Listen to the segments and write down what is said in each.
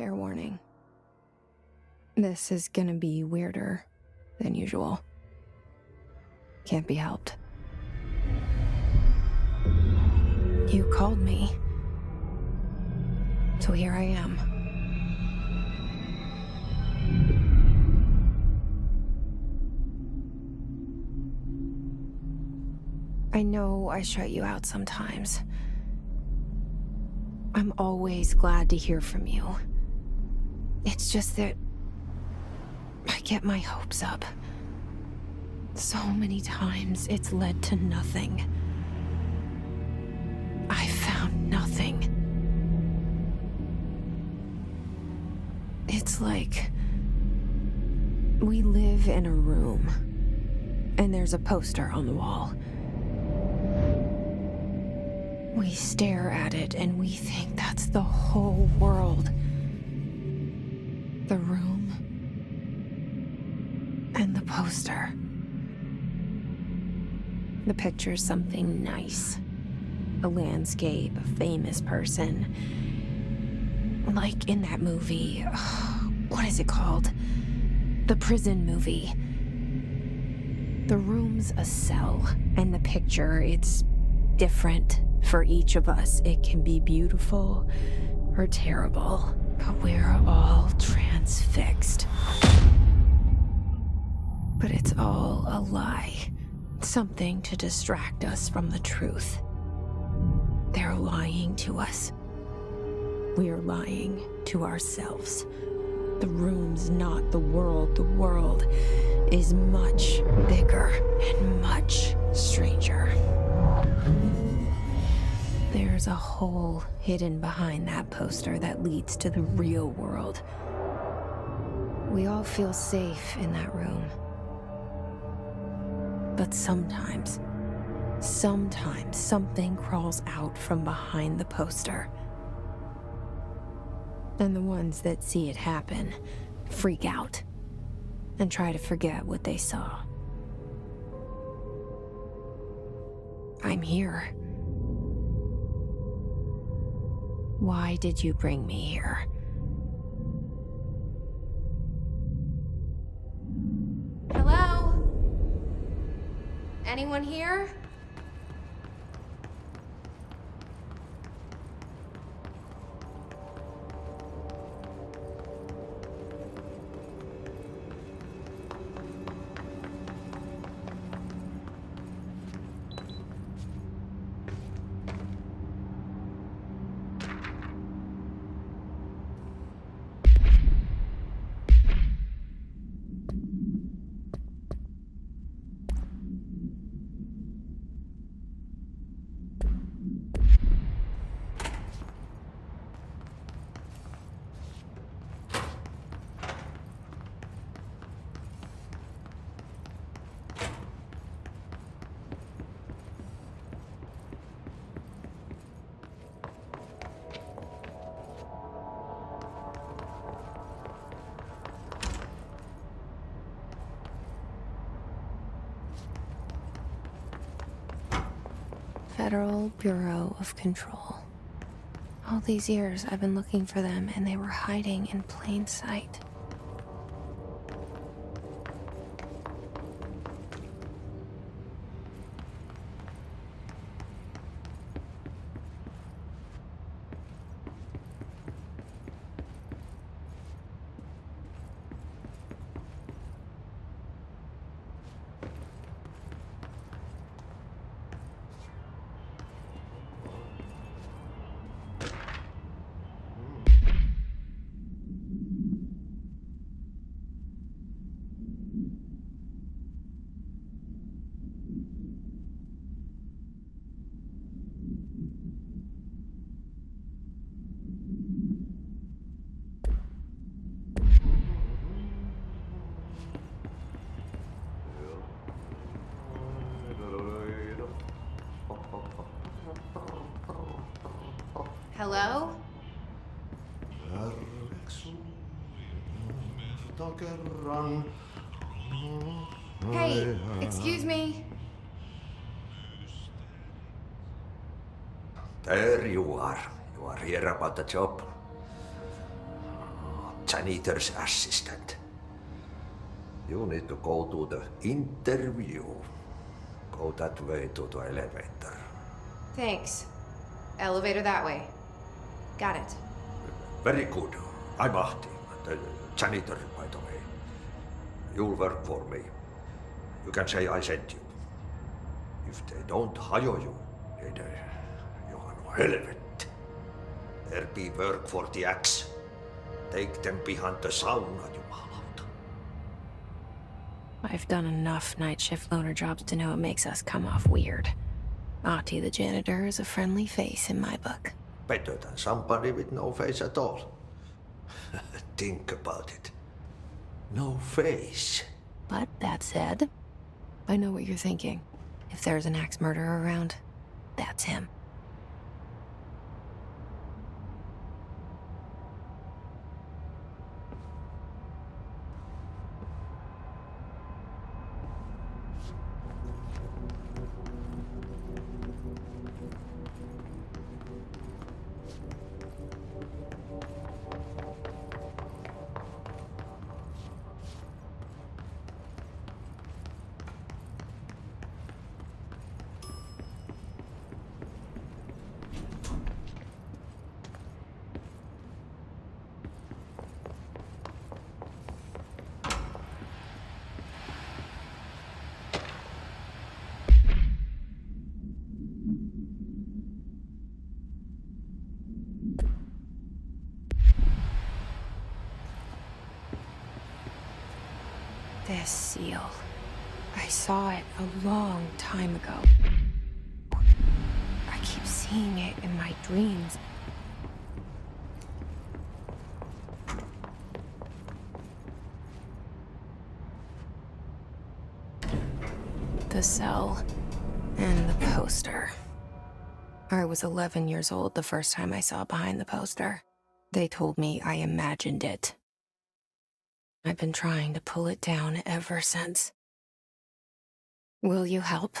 Fair warning. This is gonna be weirder than usual. Can't be helped. You called me. So here I am. I know I shut you out sometimes. I'm always glad to hear from you. It's just that I get my hopes up. So many times it's led to nothing. I found nothing. It's like we live in a room, and there's a poster on the wall. We stare at it and we think that's the whole world. The room and the poster. The picture's something nice. A landscape, a famous person. Like in that movie, what is it called? The prison movie. The room's a cell, and the picture, it's different for each of us. It can be beautiful or terrible, but we're all transfixed. But it's all a lie. Something to distract us from the truth. They're lying to us. We're lying to ourselves. The room's not the world. The world is much bigger and much stranger. There's a hole hidden behind that poster that leads to the real world. We all feel safe in that room. But sometimes something crawls out from behind the poster. And the ones that see it happen freak out and try to forget what they saw. I'm here. Why did you bring me here? Hello? Anyone here? Federal Bureau of Control. All these years I've been looking for them and they were hiding in plain sight. Hello? Hey, excuse me. There you are. You are here about the job. janitor's assistant. You need to go to the interview. Go that way to the elevator. Thanks. Elevator that way. Got it. Very good. I'm Ahti, the janitor, by the way. You'll work for me. You can say I sent you. If they don't hire you, then you are no helvet. There be work for the axe. Take them behind the sauna, jumalauta. I've done enough night shift loner jobs to know it makes us come off weird. Ahti the janitor is a friendly face in my book. Better than somebody with no face at all. Think about it. No face. But that said, I know what you're thinking. If there's an axe murderer around, that's him. This seal. I saw it a long time ago. I keep seeing it in my dreams. The cell and the poster. I was 11 years old the first time I saw behind the poster. They told me I imagined it. I've been trying to pull it down ever since. Will you help?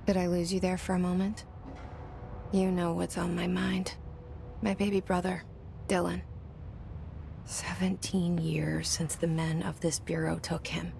Did I lose you there for a moment? You know what's on my mind. My baby brother, Dylan. 17 years since the men of this bureau took him.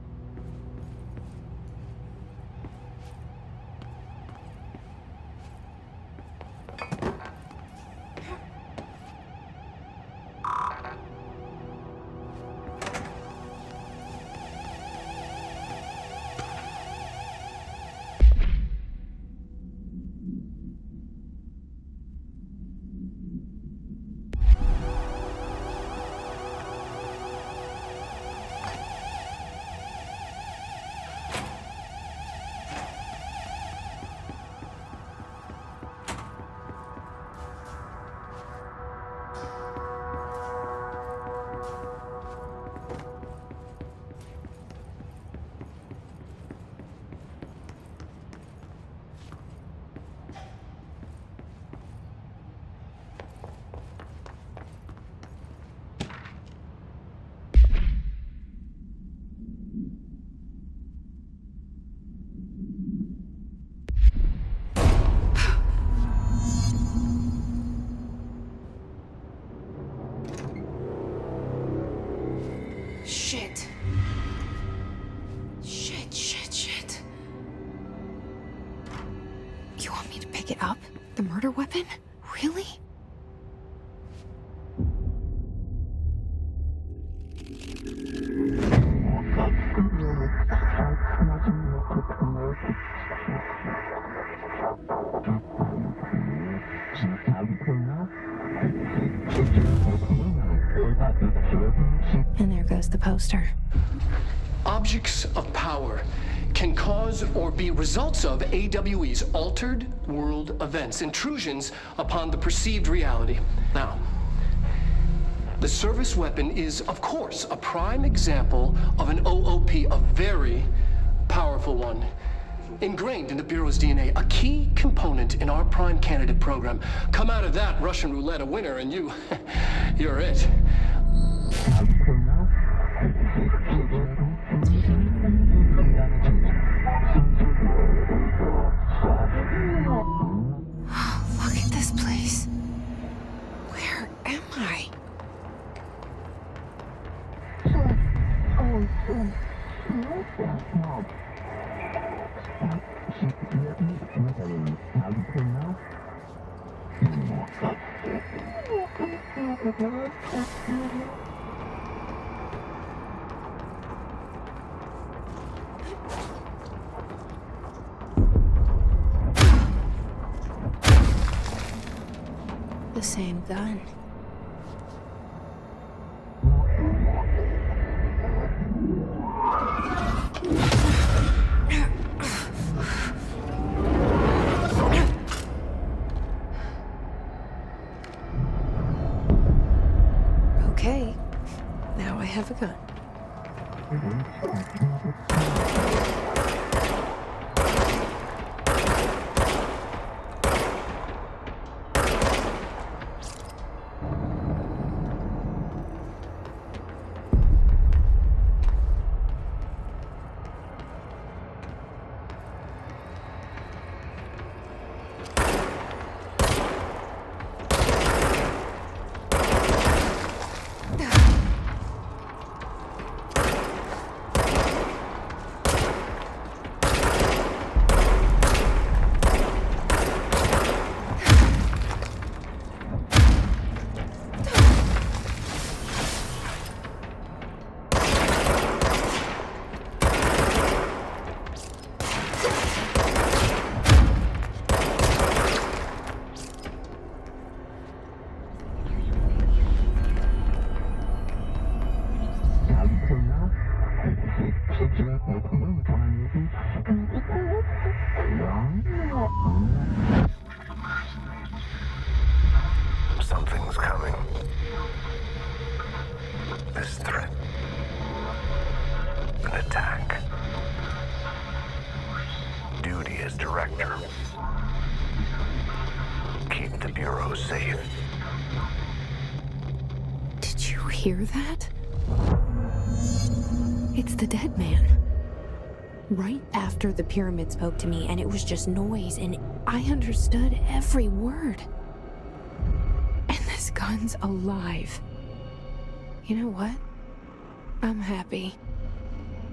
Shit. Shit. You want me to pick it up? The murder weapon? Really? And there goes the poster. Objects of power can cause or be results of AWE's altered world events, intrusions upon the perceived reality. Now, the service weapon is, of course, a prime example of an OOP, a very powerful one. Ingrained in the Bureau's DNA, a key component in our prime candidate program. Come out of that Russian roulette a winner and you're it. Look at this place. Where am I? The same gun. Okay, now I have a gun. Something's coming. This threat. An attack. Duty as director. Keep the Bureau safe. Did you hear that? It's the dead man. Right after the pyramid spoke to me, and it was just noise, and I understood every word. And this gun's alive. You know what? I'm happy.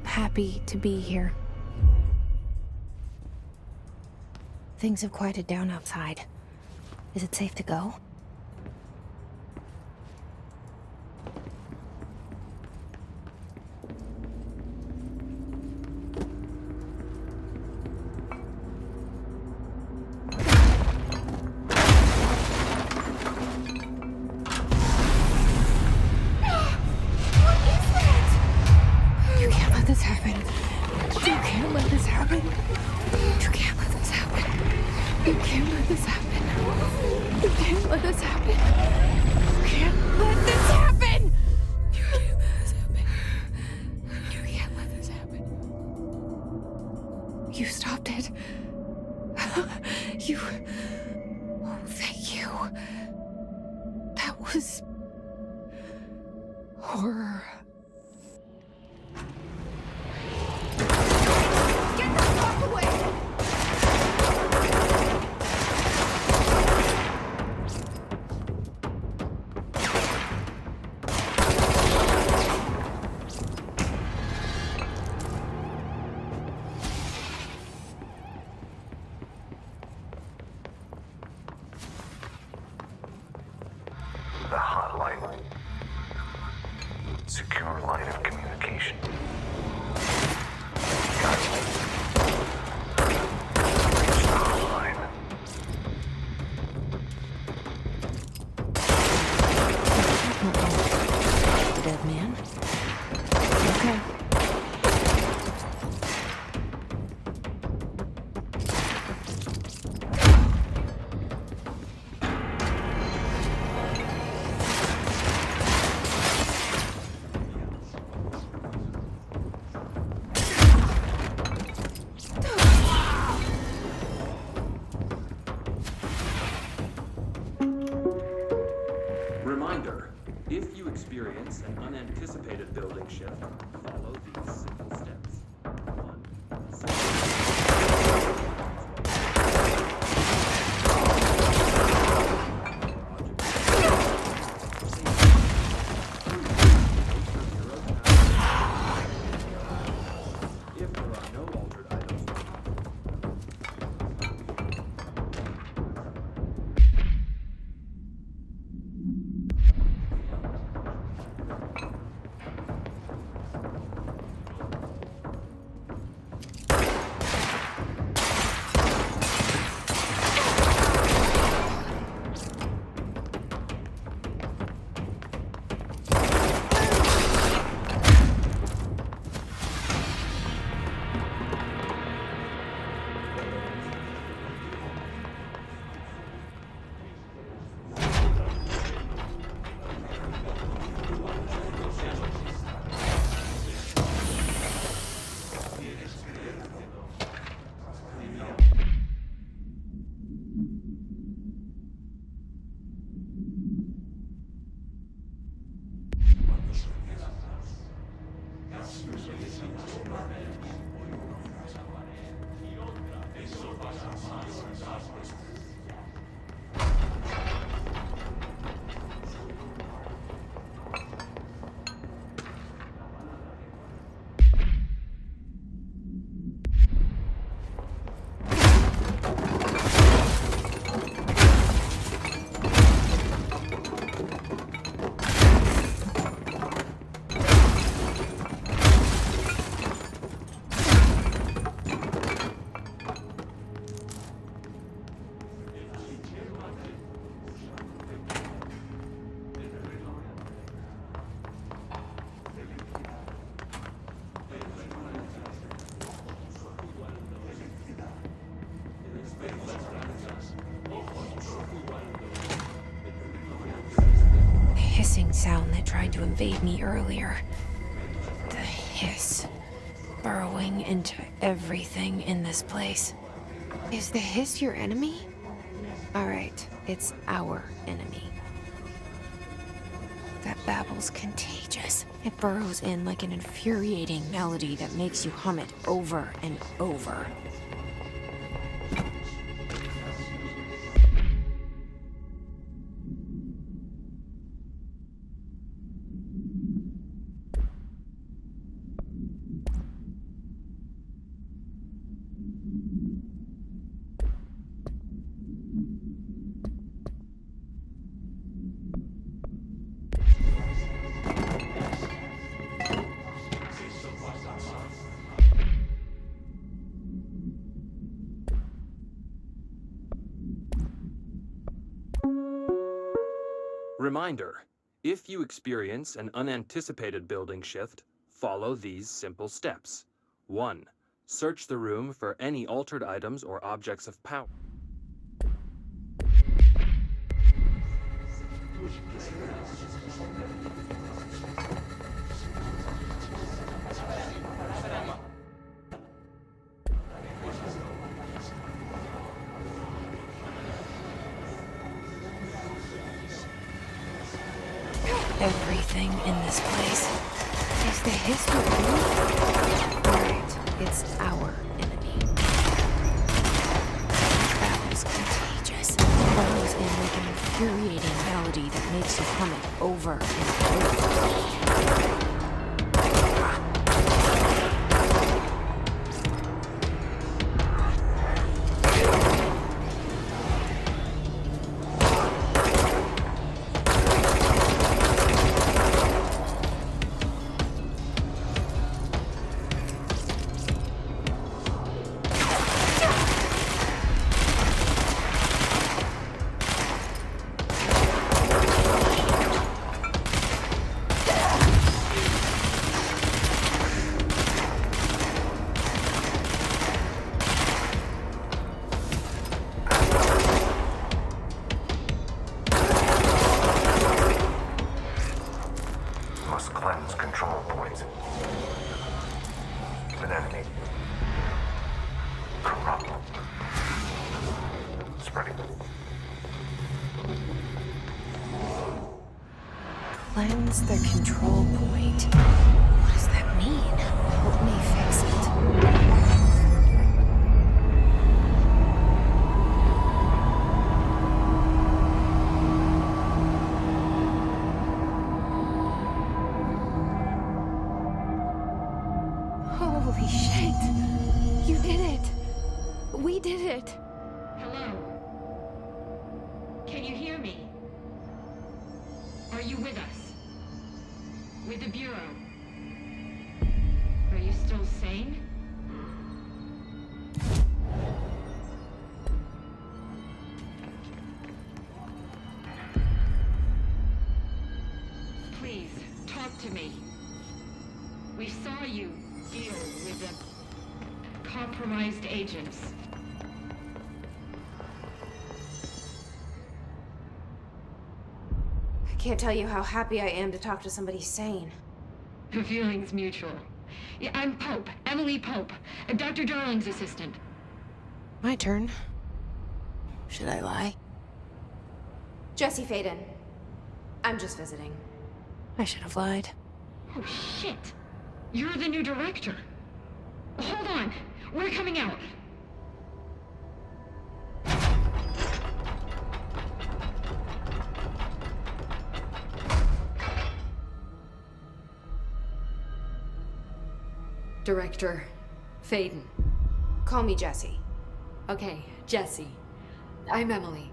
Happy to be here. Things have quieted down outside. Is it safe to go? You stopped it. You... Oh, thank you. That was... horror. Get the fuck away! Secure line of communication. Online. The dead man. Okay. Reminder, if you experience an unanticipated building shift, follow these simple steps. 1. If there are no altered items, hissing sound that tried to invade me earlier. The hiss. Burrowing into everything in this place. Is the hiss your enemy? Alright, it's our enemy. That babble's contagious. It burrows in like an infuriating melody that makes you hum it over and over. Reminder, if you experience an unanticipated building shift, follow these simple steps. 1. Search the room for any altered items or objects of power. Everything in this place. Is the hiss your enemy? Alright, it's our enemy. Babble's contagious. Burrows in like an infuriating melody that makes you hum it over and over. poison. An enemy. Corrupt. Spreading. Cleanse the control point. What does that mean? Help me fix it. Holy shit! You did it! We did it! Hello? Can you hear me? Are you with us? With the Bureau? Are you still sane? Please, talk to me. We saw you deal with the compromised agents. I can't tell you how happy I am to talk to somebody sane. The feeling's mutual. Yeah, I'm Pope, Emily Pope, Dr. Darling's assistant. My turn. Should I lie? Jesse Faden. I'm just visiting. I should have lied. Oh, shit. You're the new director. Hold on. We're coming out. Director Faden. Call me Jesse. Okay, Jesse. I'm Emily.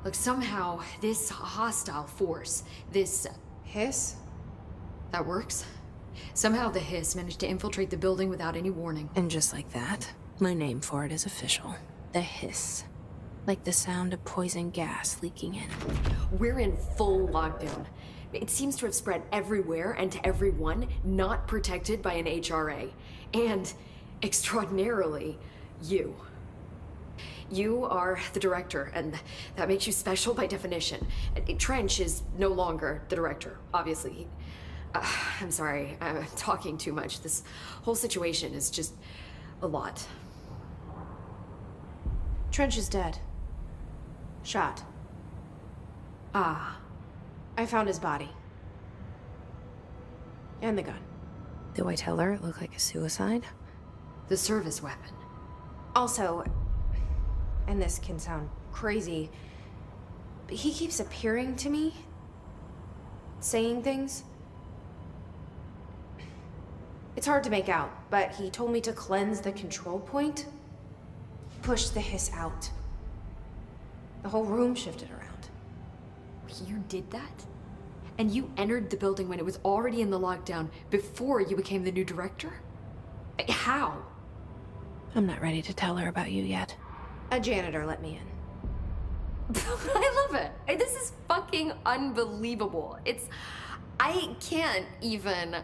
Look, somehow this hostile force, this... Hiss? that works? Somehow the hiss managed to infiltrate the building without any warning. And just like that, my name for it is official. The hiss. Like the sound of poison gas leaking in. We're in full lockdown. It seems to have spread everywhere and to everyone not protected by an HRA. And, extraordinarily, you. You are the director, and that makes you special by definition. Trench is no longer the director, obviously. I'm sorry, I'm talking too much. This whole situation is just a lot. Trench is dead. Shot. Ah. I found his body. And the gun. Do I tell her it looked like a suicide? The service weapon. Also, and this can sound crazy, but he keeps appearing to me, saying things. It's hard to make out, but he told me to cleanse the control point, push the hiss out. The whole room shifted around. You did that? And you entered the building when it was already in the lockdown before you became the new director? How? I'm not ready to tell her about you yet. A janitor let me in. I love it. This is fucking unbelievable. I can't even...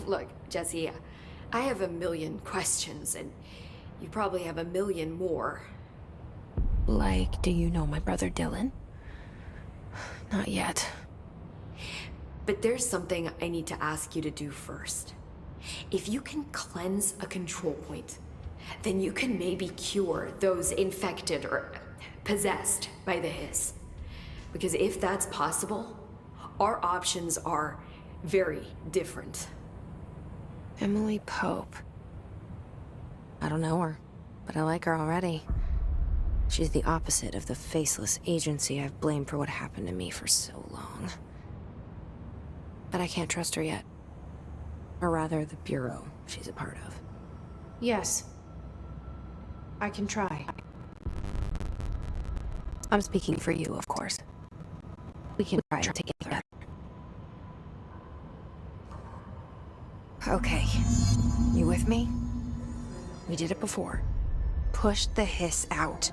Look, Jesse, I have a million questions, and you probably have a million more. Like, do you know my brother Dylan? Not yet. But there's something I need to ask you to do first. If you can cleanse a control point, then you can maybe cure those infected or possessed by the hiss. Because if that's possible, our options are very different. Emily Pope. I don't know her, but I like her already. She's the opposite of the faceless agency I've blamed for what happened to me for so long. But I can't trust her yet. Or rather, the Bureau she's a part of. Yes. I can try. I'm speaking for you, of course. We can try it together. Okay. You with me? We did it before. Push the hiss out.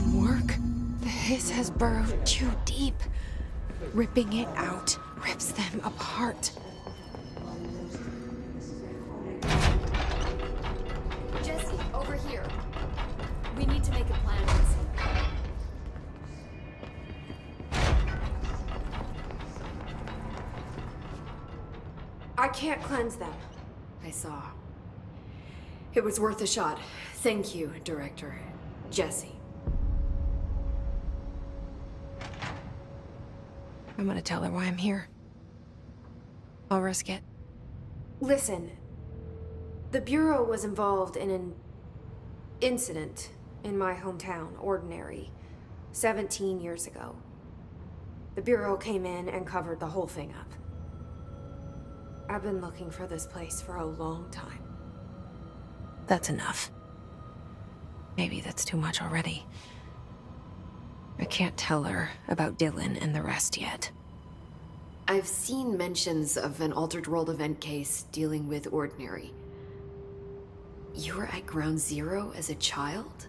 didn't work. The hiss has burrowed too deep. Ripping it out rips them apart. Jesse, over here. We need to make a plan, Jesse. I can't cleanse them. I saw. It was worth a shot. Thank you, Director. Jesse. I'm gonna tell her why I'm here. I'll risk it. Listen, the Bureau was involved in an incident in my hometown, Ordinary, 17 years ago. The Bureau came in and covered the whole thing up. I've been looking for this place for a long time. That's enough. Maybe that's too much already. I can't tell her about Dylan and the rest yet. I've seen mentions of an Altered World event case dealing with Ordinary. You were at Ground Zero as a child?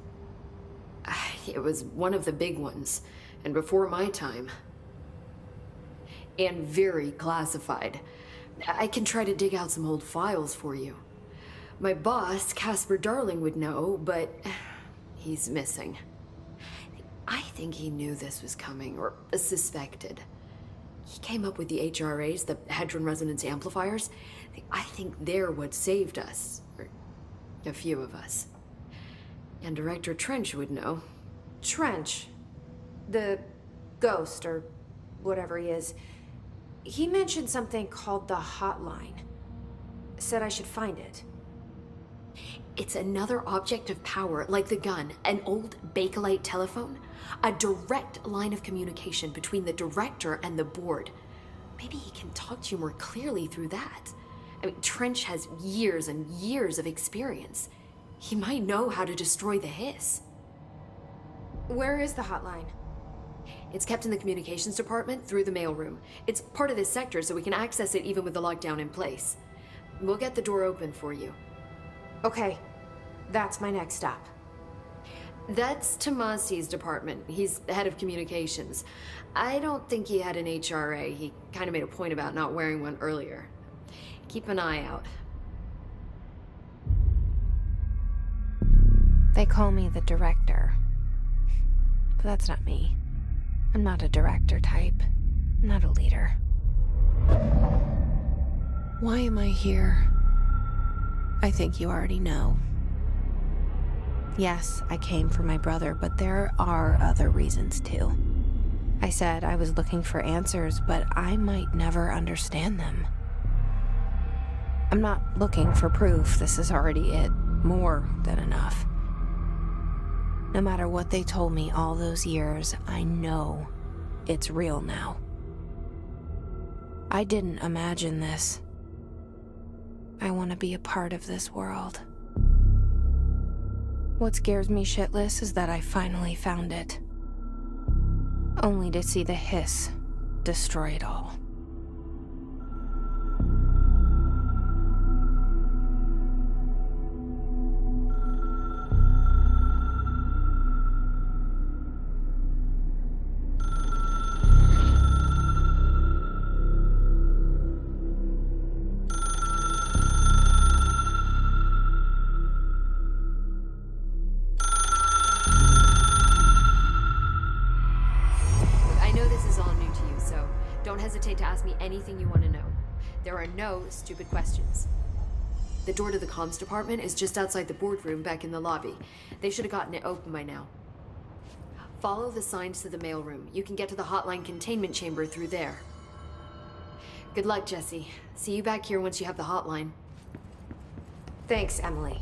It was one of the big ones, and before my time. And very classified. I can try to dig out some old files for you. My boss, Casper Darling, would know, but he's missing. I think he knew this was coming, or suspected. He came up with the HRAs, the Hadron Resonance Amplifiers. I think they're what saved us, or a few of us. And Director Trench would know. Trench, the ghost, or whatever he is, he mentioned something called the hotline. Said I should find it. It's another object of power, like the gun, an old Bakelite telephone, a direct line of communication between the director and the board. Maybe he can talk to you more clearly through that. I mean, Trench has years and years of experience. He might know how to destroy the hiss. Where is the hotline? It's kept in the communications department through the mailroom. It's part of this sector, so we can access it even with the lockdown in place. We'll get the door open for you. Okay, that's my next stop. That's Tomasi's department. He's the head of communications. I don't think he had an HRA. He kind of made a point about not wearing one earlier. Keep an eye out. They call me the director. But that's not me. I'm not a director type. I'm not a leader. Why am I here? I think you already know. Yes, I came for my brother, but there are other reasons too. I said I was looking for answers, but I might never understand them. I'm not looking for proof. This is already it. More than enough. No matter what they told me all those years, I know it's real now. I didn't imagine this. I want to be a part of this world. What scares me shitless is that I finally found it. Only to see the hiss destroy it all. Don't hesitate to ask me anything you want to know. There are no stupid questions. The door to the comms department is just outside the boardroom back in the lobby. They should have gotten it open by now. Follow the signs to the mailroom. You can get to the hotline containment chamber through there. Good luck, Jesse. See you back here once you have the hotline. Thanks, Emily.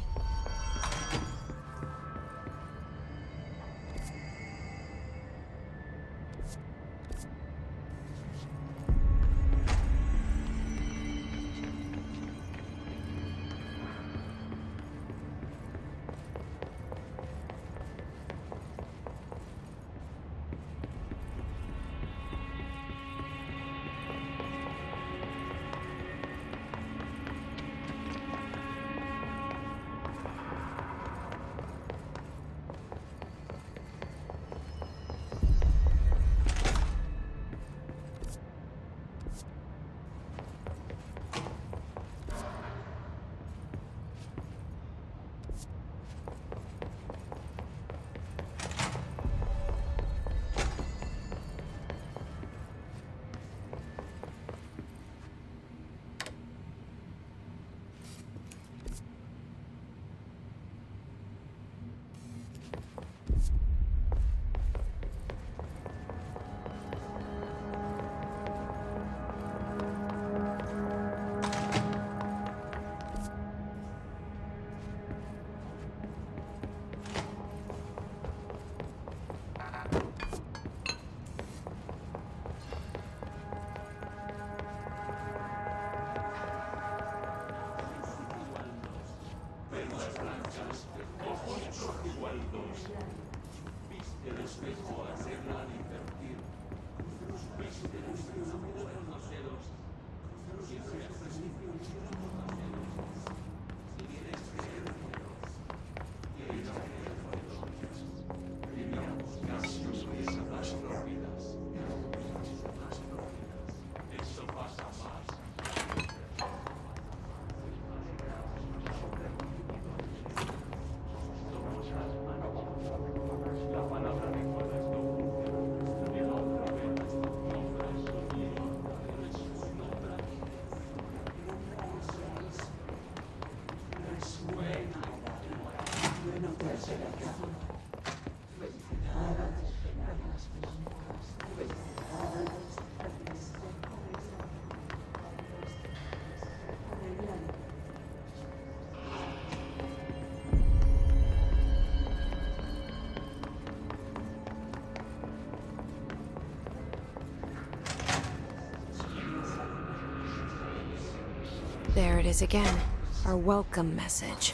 There it is again, our welcome message.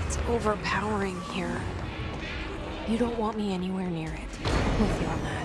It's overpowering here. You don't want me anywhere near it. With you on that.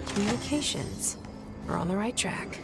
Communications. We're on the right track.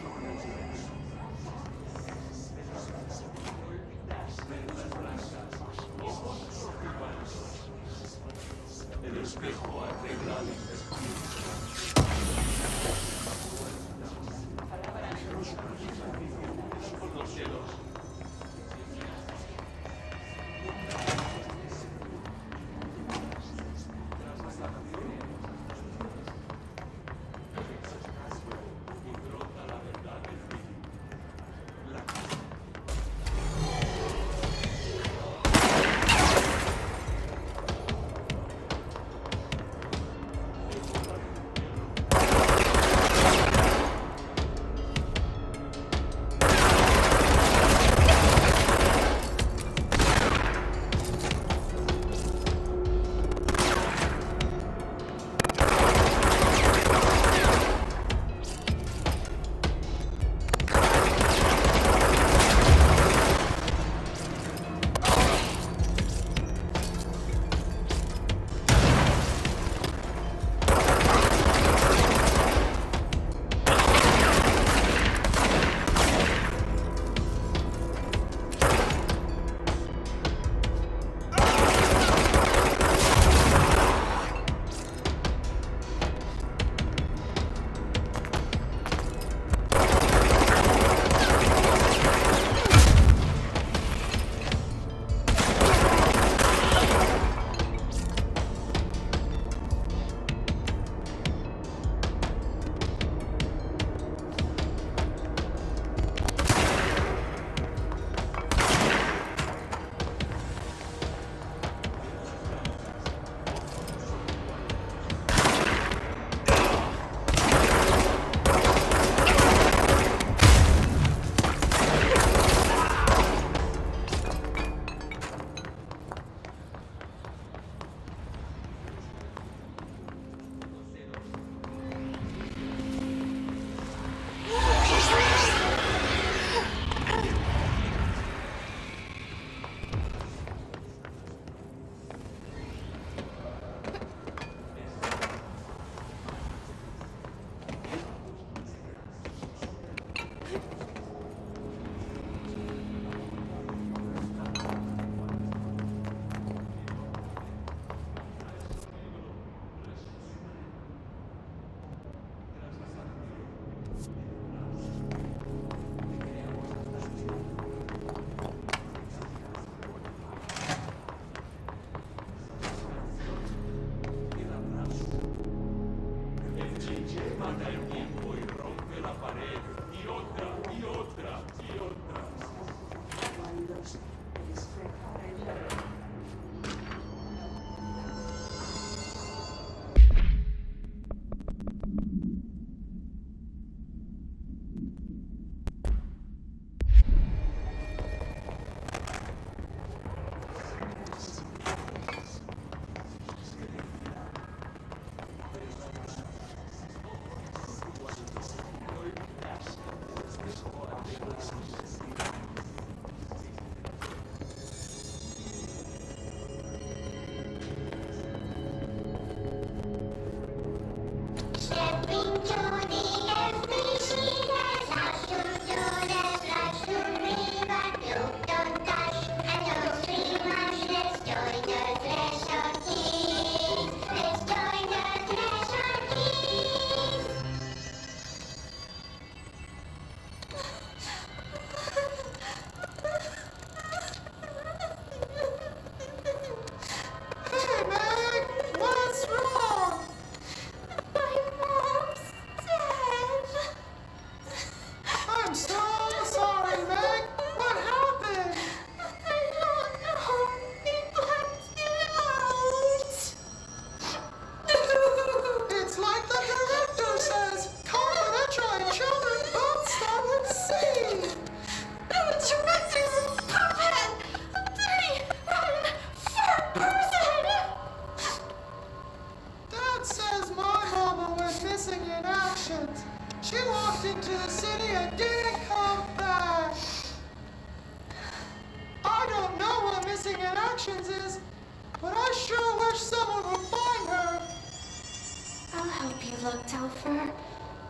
I'll help you look, Telfer.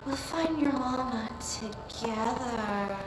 We'll find your mama together.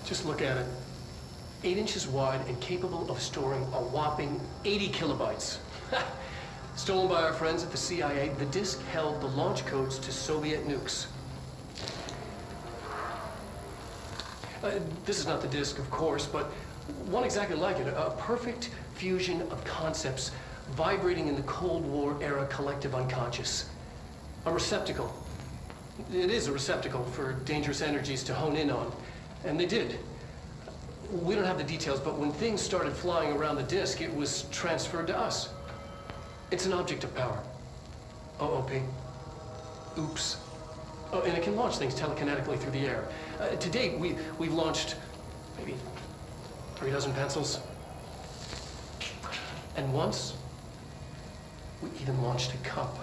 Just look at it. 8 inches wide and capable of storing a whopping 80 kilobytes. Stolen by our friends at the CIA, the disk held the launch codes to Soviet nukes. This is not the disk, of course, but one exactly like it. A perfect fusion of concepts vibrating in the Cold War era collective unconscious. A receptacle. It is a receptacle for dangerous energies to hone in on. And they did. We don't have the details, but when things started flying around the disk, it was transferred to us. It's an object of power. OOP. Oops. Oh, and it can launch things telekinetically through the air. To date, we've launched maybe 3 dozen pencils. And once, we even launched a cup.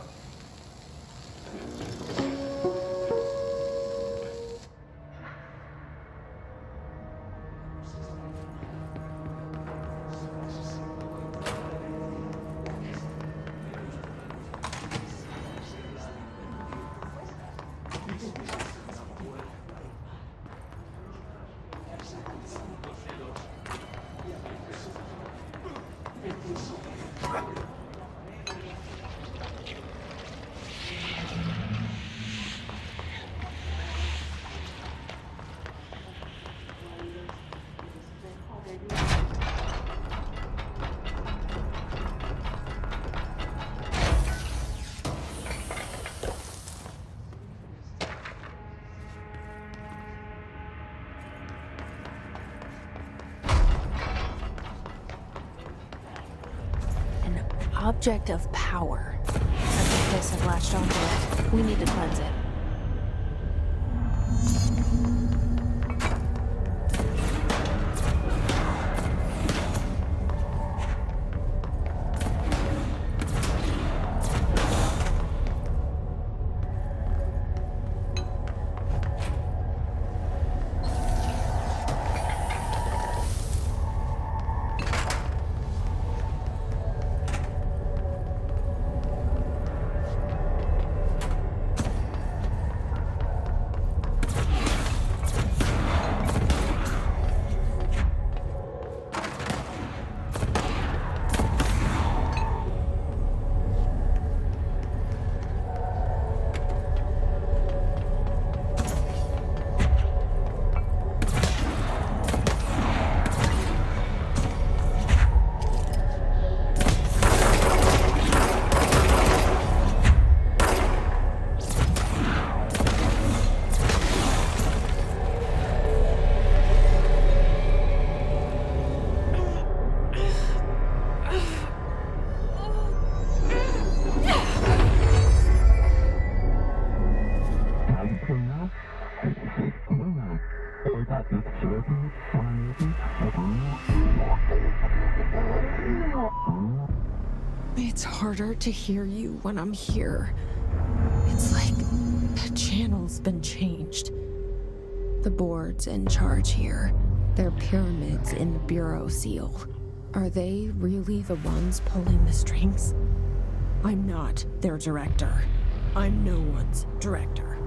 Object of power. I think this had latched onto it. We need to cleanse it. It's harder to hear you when I'm here. It's like the channel's been changed. The board's in charge here. They're pyramids in the bureau seal. Are they really the ones pulling the strings? I'm not their director. I'm no one's director.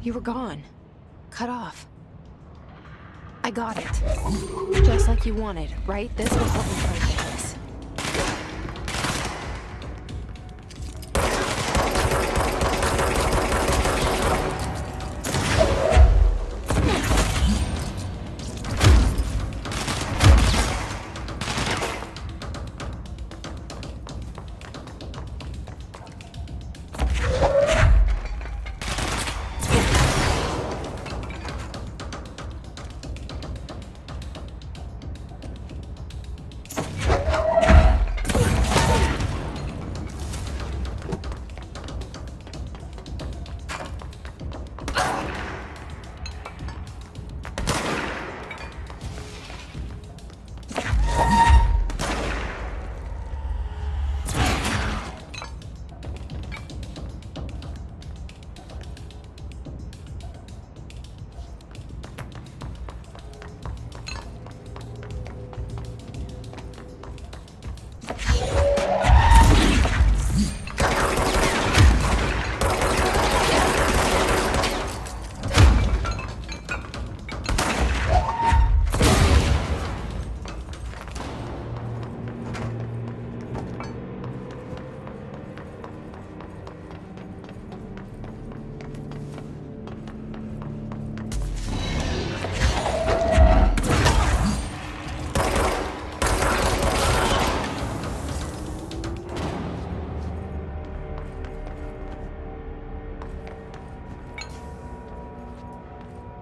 You were gone. Cut off. I got it. Just like you wanted, right? This will help me focus.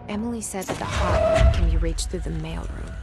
Emily said that the hotline can be reached through the mailroom.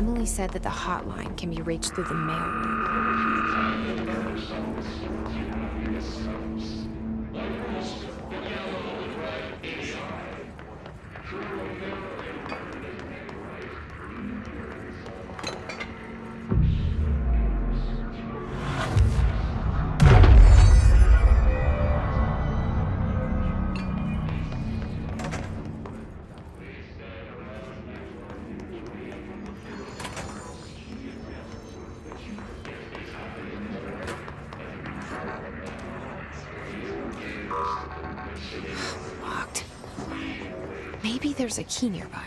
Emily said that the hotline can be reached through the mailroom. Locked. Maybe there's a key nearby.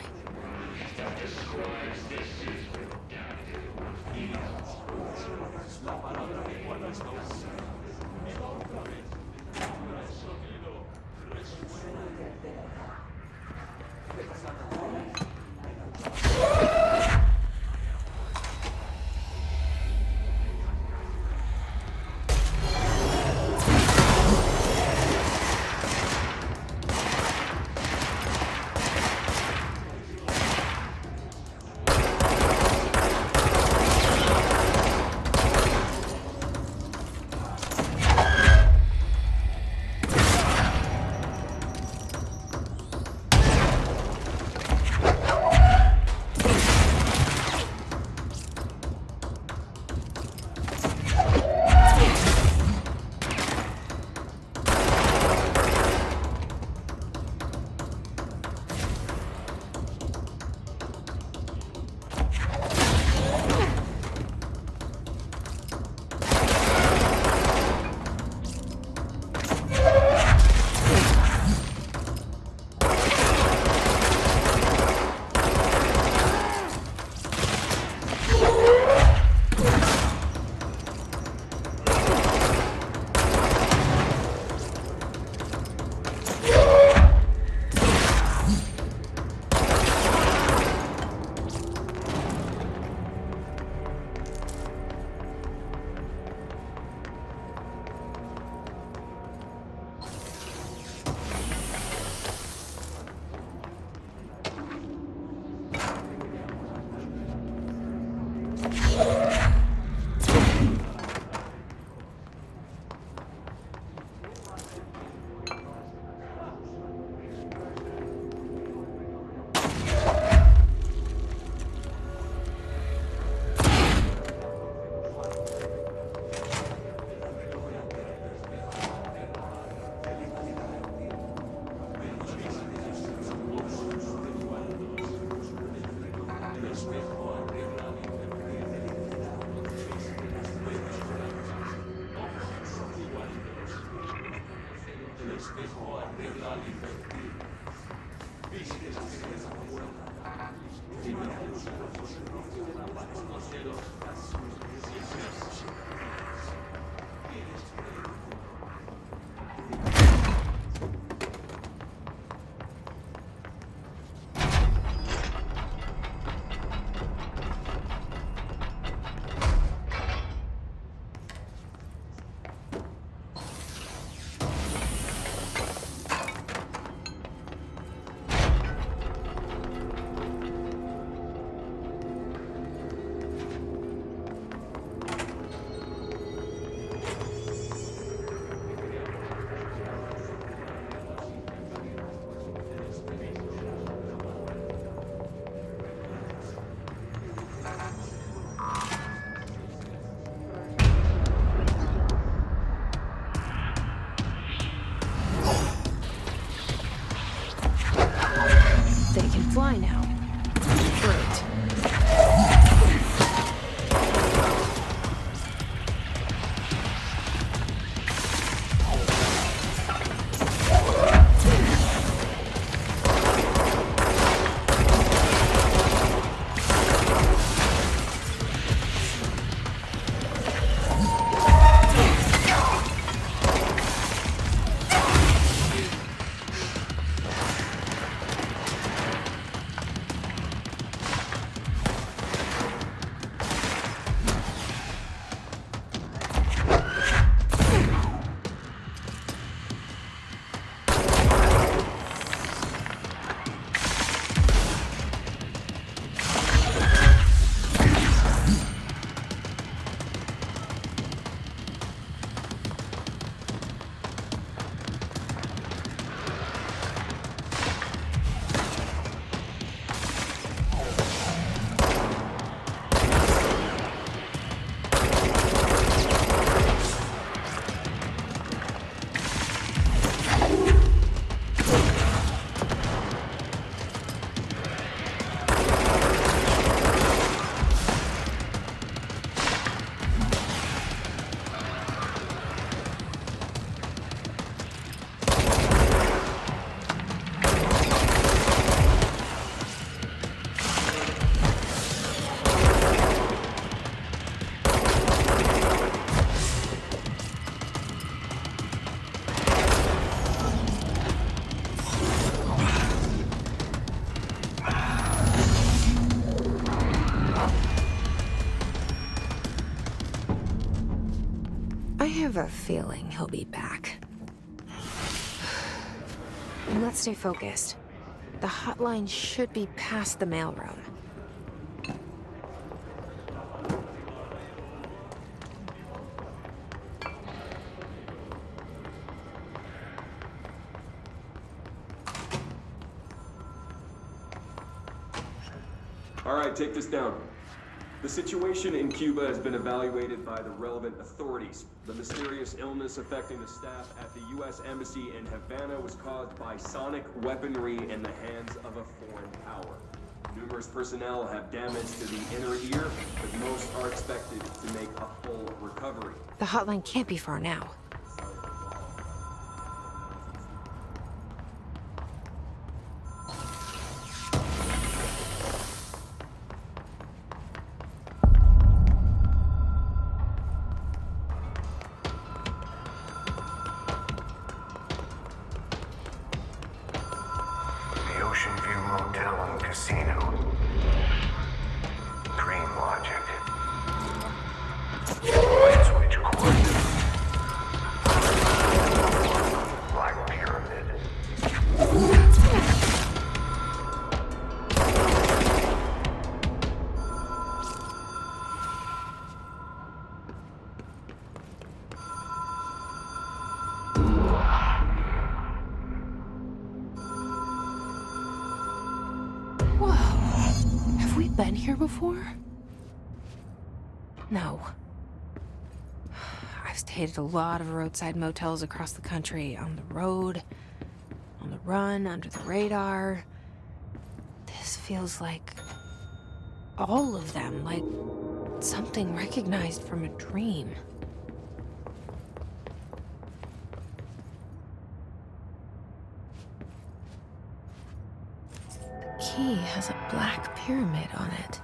have a feeling he'll be back. Let's stay focused. The hotline should be past the mailroom. All right, take this down. The situation in Cuba has been evaluated by the relevant authorities. The mysterious illness affecting the staff at the U.S. Embassy in Havana was caused by sonic weaponry in the hands of a foreign power. Numerous personnel have damage to the inner ear, but most are expected to make a full recovery. The hotline can't be far now. Been here before? No. I've stayed at a lot of roadside motels across the country, on the road, on the run, under the radar. This feels like all of them, like something recognized from a dream. The key has a black pyramid on it.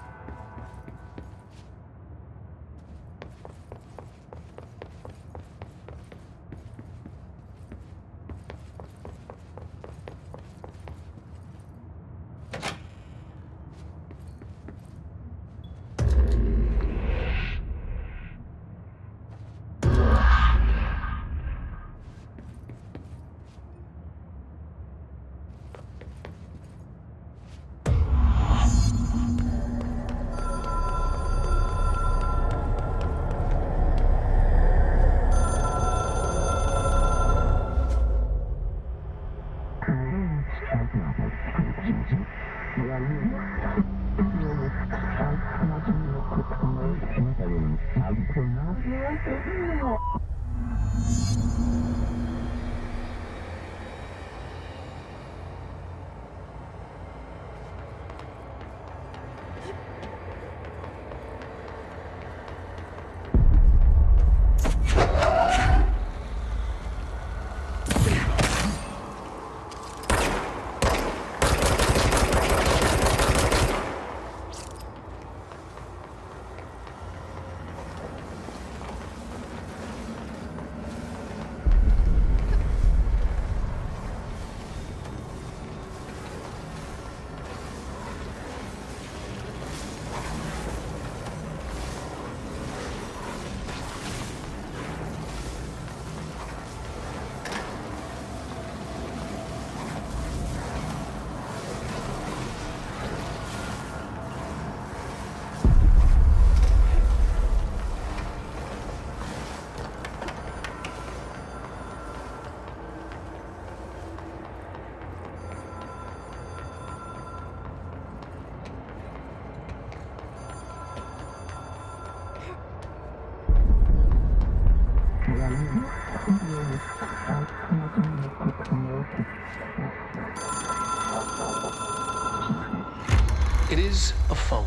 It is a phone.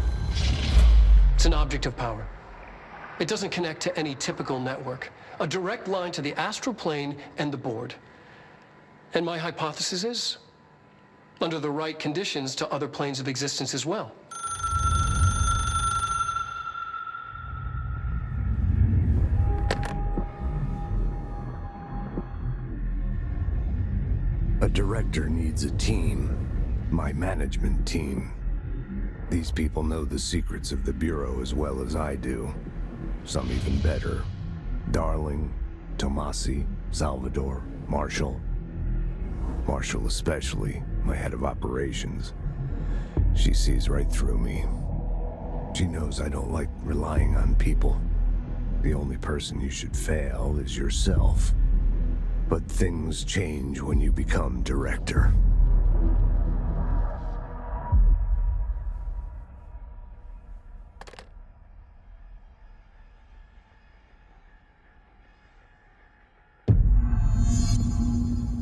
It's an object of power. It doesn't connect to any typical network. A direct line to the astral plane and the board. And my hypothesis is, under the right conditions, to other planes of existence as well. A director needs a team. My management team. These people know the secrets of the Bureau as well as I do. Some even better. Darling, Tomasi, Salvador, Marshall. Marshall especially, my head of operations. She sees right through me. She knows I don't like relying on people. The only person you should fail is yourself. But things change when you become director.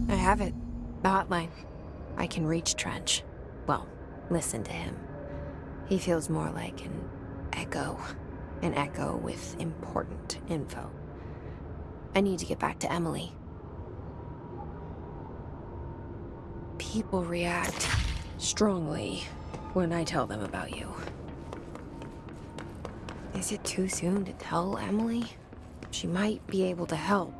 I have it. The hotline. I can reach Trench. Well, listen to him. He feels more like an echo. An echo with important info. I need to get back to Emily. People react strongly when I tell them about you. Is it too soon to tell Emily? She might be able to help.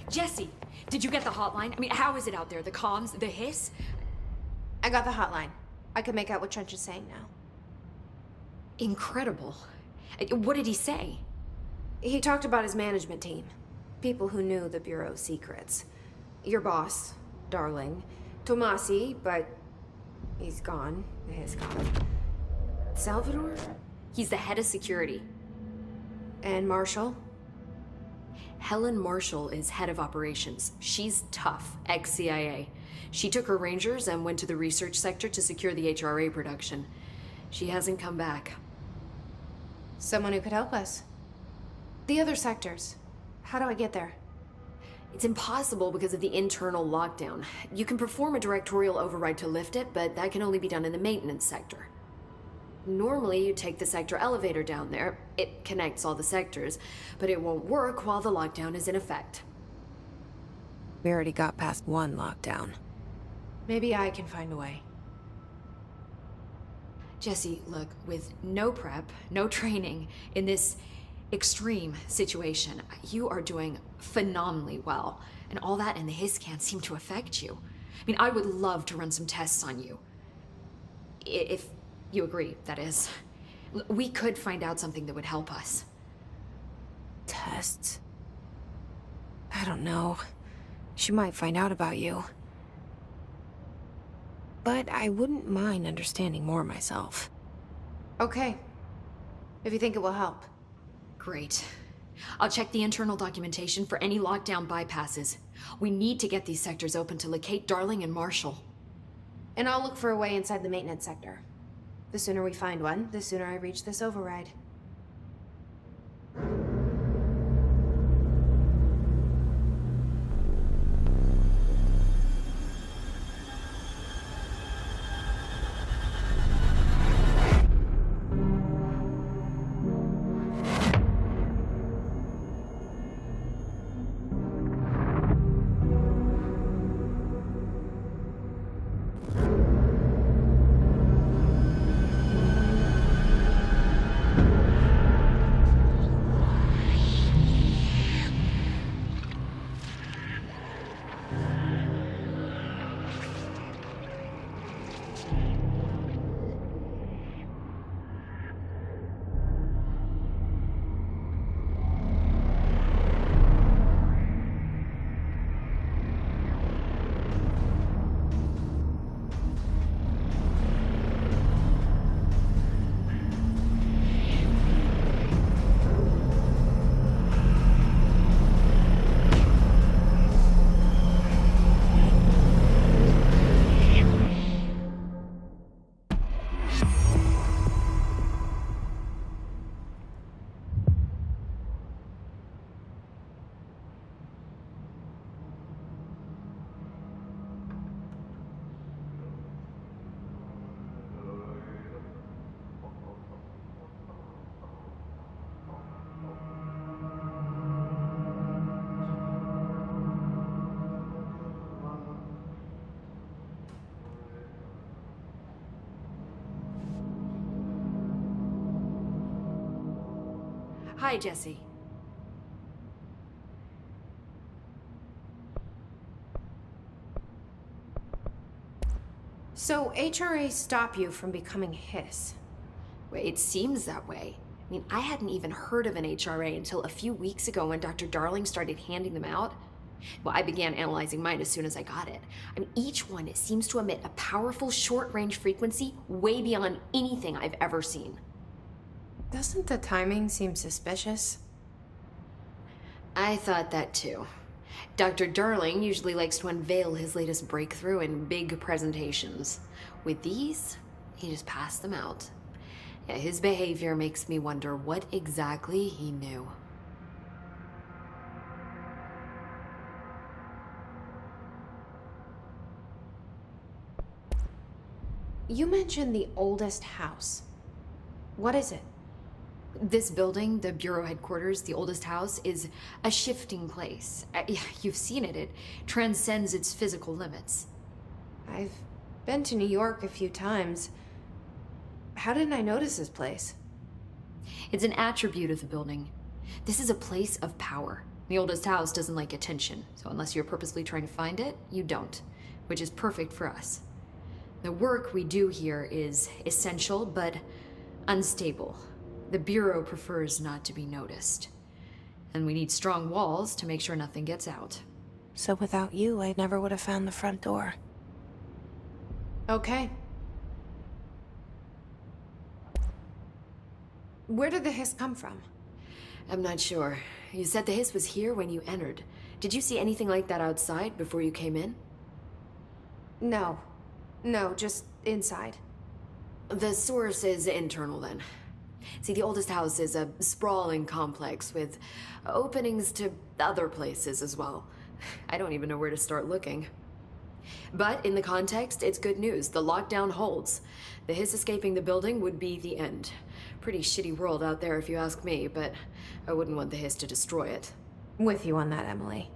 Jesse, did you get the hotline? I mean, how is it out there? The comms, the hiss? I got the hotline. I can make out what Trench is saying now. Incredible. What did he say? He talked about his management team. People who knew the Bureau's secrets. Your boss, Darling. Tomasi, but he's gone. He's gone. Salvador? He's the head of security. And Marshall? Helen Marshall is head of operations. She's tough, ex-CIA. She took her Rangers and went to the research sector to secure the HRA production. She hasn't come back. Someone who could help us. The other sectors. How do I get there? It's impossible because of the internal lockdown. You can perform a directorial override to lift it, but that can only be done in the maintenance sector. Normally, you take the sector elevator down there. It connects all the sectors, but it won't work while the lockdown is in effect. We already got past one lockdown. Maybe I can find a way. Jesse, look, with no prep, no training, in this extreme situation, you are doing phenomenally well. And all that and the hiss can't seem to affect you. I mean, I would love to run some tests on you. If you agree, that is. We could find out something that would help us. Tests? I don't know. She might find out about you. But I wouldn't mind understanding more myself. Okay. If you think it will help. Great. I'll check the internal documentation for any lockdown bypasses. We need to get these sectors open to locate Darling and Marshall. And I'll look for a way inside the maintenance sector. The sooner we find one, the sooner I reach this override. Hi, Jesse. So HRA stop you from becoming his? Well, it seems that way. I mean, I hadn't even heard of an HRA until a few weeks ago when Dr. Darling started handing them out. Well, I began analyzing mine as soon as I got it. I mean, each one seems to emit a powerful short-range frequency way beyond anything I've ever seen. Doesn't the timing seem suspicious? I thought that too. Dr. Darling usually likes to unveil his latest breakthrough in big presentations. With these, he just passed them out. Yeah, his behavior makes me wonder what exactly he knew. You mentioned the oldest house. What is it? This building, the Bureau headquarters, the oldest house, is a shifting place. You've seen it. It transcends its physical limits. I've been to New York a few times. How didn't I notice this place? It's an attribute of the building. This is a place of power. The oldest house doesn't like attention, so unless you're purposely trying to find it, you don't, which is perfect for us. The work we do here is essential, but unstable. The Bureau prefers not to be noticed. And we need strong walls to make sure nothing gets out. So without you, I never would have found the front door. Okay. Where did the hiss come from? I'm not sure. You said the hiss was here when you entered. Did you see anything like that outside before you came in? No. No, just inside. The source is internal then. See, the oldest house is a sprawling complex with openings to other places as well. I don't even know where to start looking. But in the context, it's good news. The lockdown holds. The hiss escaping the building would be the end. Pretty shitty world out there if you ask me, but I wouldn't want the hiss to destroy it. With you on that, Emily.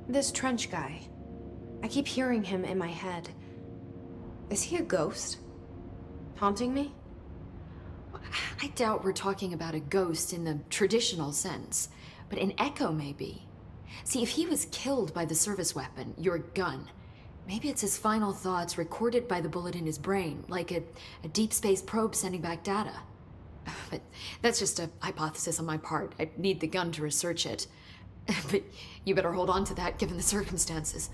This trench guy. I keep hearing him in my head. Is he a ghost? Haunting me? I doubt we're talking about a ghost in the traditional sense, but an echo maybe. See, if he was killed by the service weapon, your gun, maybe it's his final thoughts recorded by the bullet in his brain, like a deep space probe sending back data. But that's just a hypothesis on my part. I need the gun to research it. But you better hold on to that given the circumstances.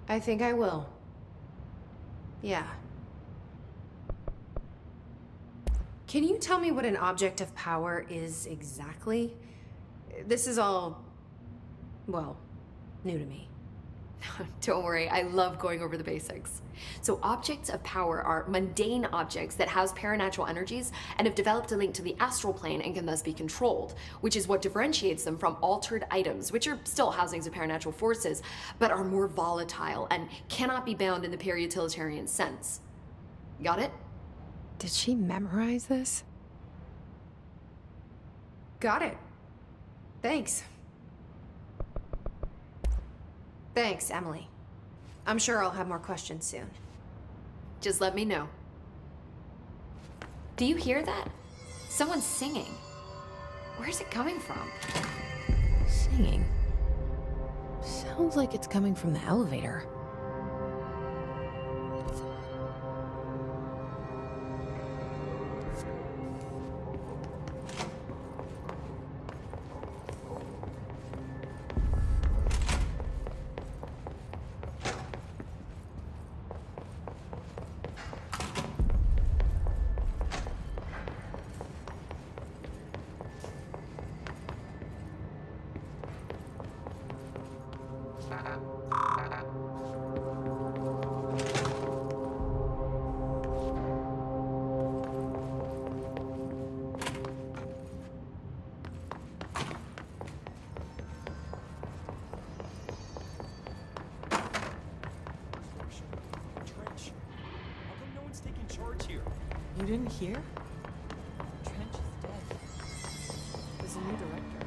I think I will. Yeah. Can you tell me what an object of power is exactly? This is all, well, new to me. Don't worry, I love going over the basics. So objects of power are mundane objects that house paranatural energies and have developed a link to the astral plane and can thus be controlled, which is what differentiates them from altered items, which are still housings of paranatural forces, but are more volatile and cannot be bound in the peri-utilitarian sense. Got it? Did she memorize this? Got it. Thanks. Thanks, Emily. I'm sure I'll have more questions soon. Just let me know. Do you hear that? Someone's singing. Where's it coming from? Singing? Sounds like it's coming from the elevator. You didn't hear? Trench is dead. There's a new director.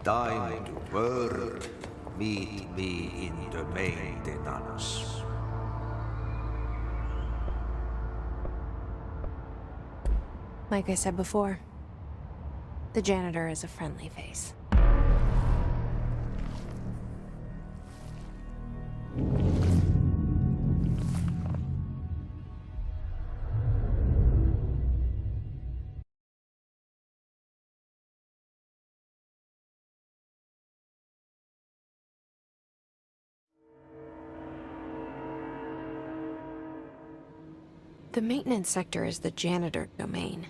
Time to work, meet me in the maintenance. Like I said before, the janitor is a friendly face. The maintenance sector is the janitor domain.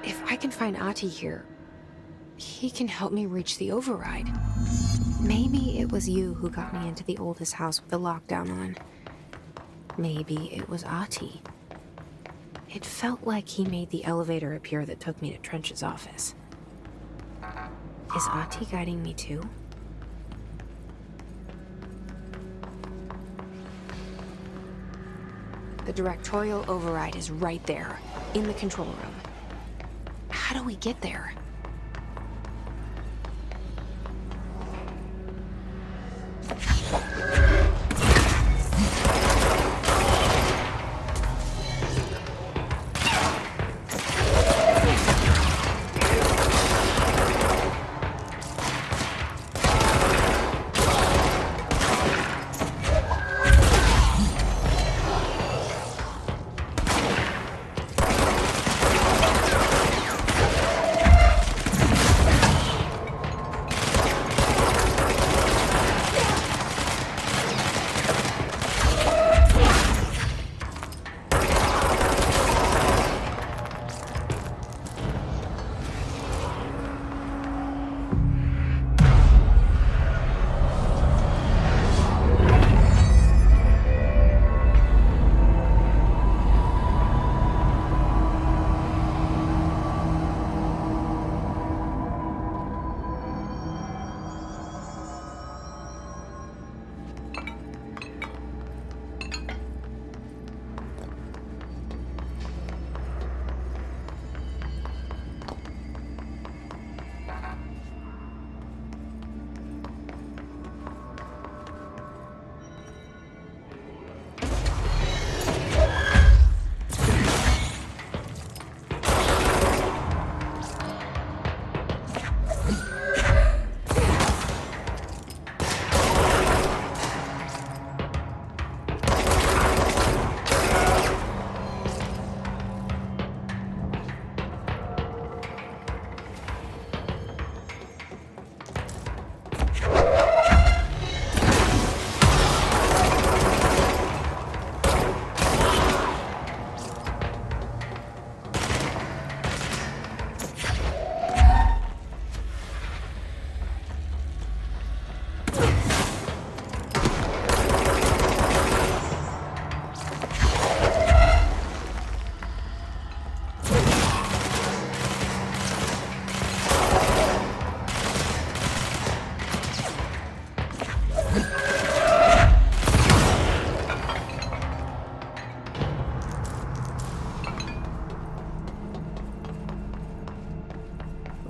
If I can find Ahti here, he can help me reach the override. Maybe it was you who got me into the oldest house with the lockdown on. Maybe it was Ahti. It felt like he made the elevator appear that took me to Trench's office. Is Ahti guiding me too? The directorial override is right there, in the control room. How do we get there?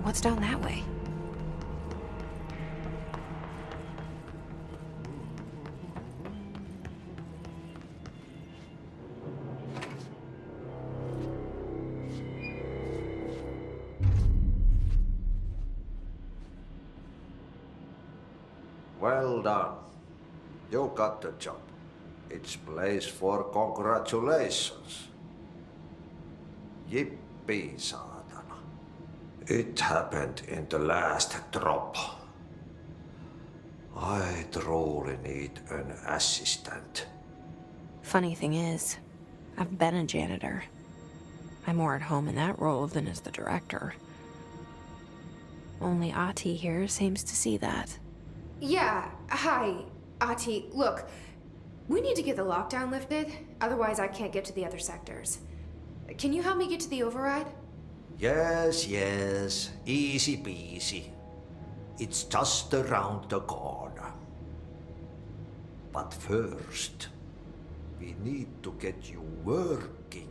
What's down that way? Well done. You got the job. It's place for congratulations. Yippee, saatana. It happened in the last drop. I truly need an assistant. Funny thing is, I've been a janitor. I'm more at home in that role than as the director. Only Ahti here seems to see that. Yeah, hi, Ahti. Look, we need to get the lockdown lifted, otherwise I can't get to the other sectors. Can you help me get to the override? Yes, easy peasy. It's just around the corner. But first, we need to get you working.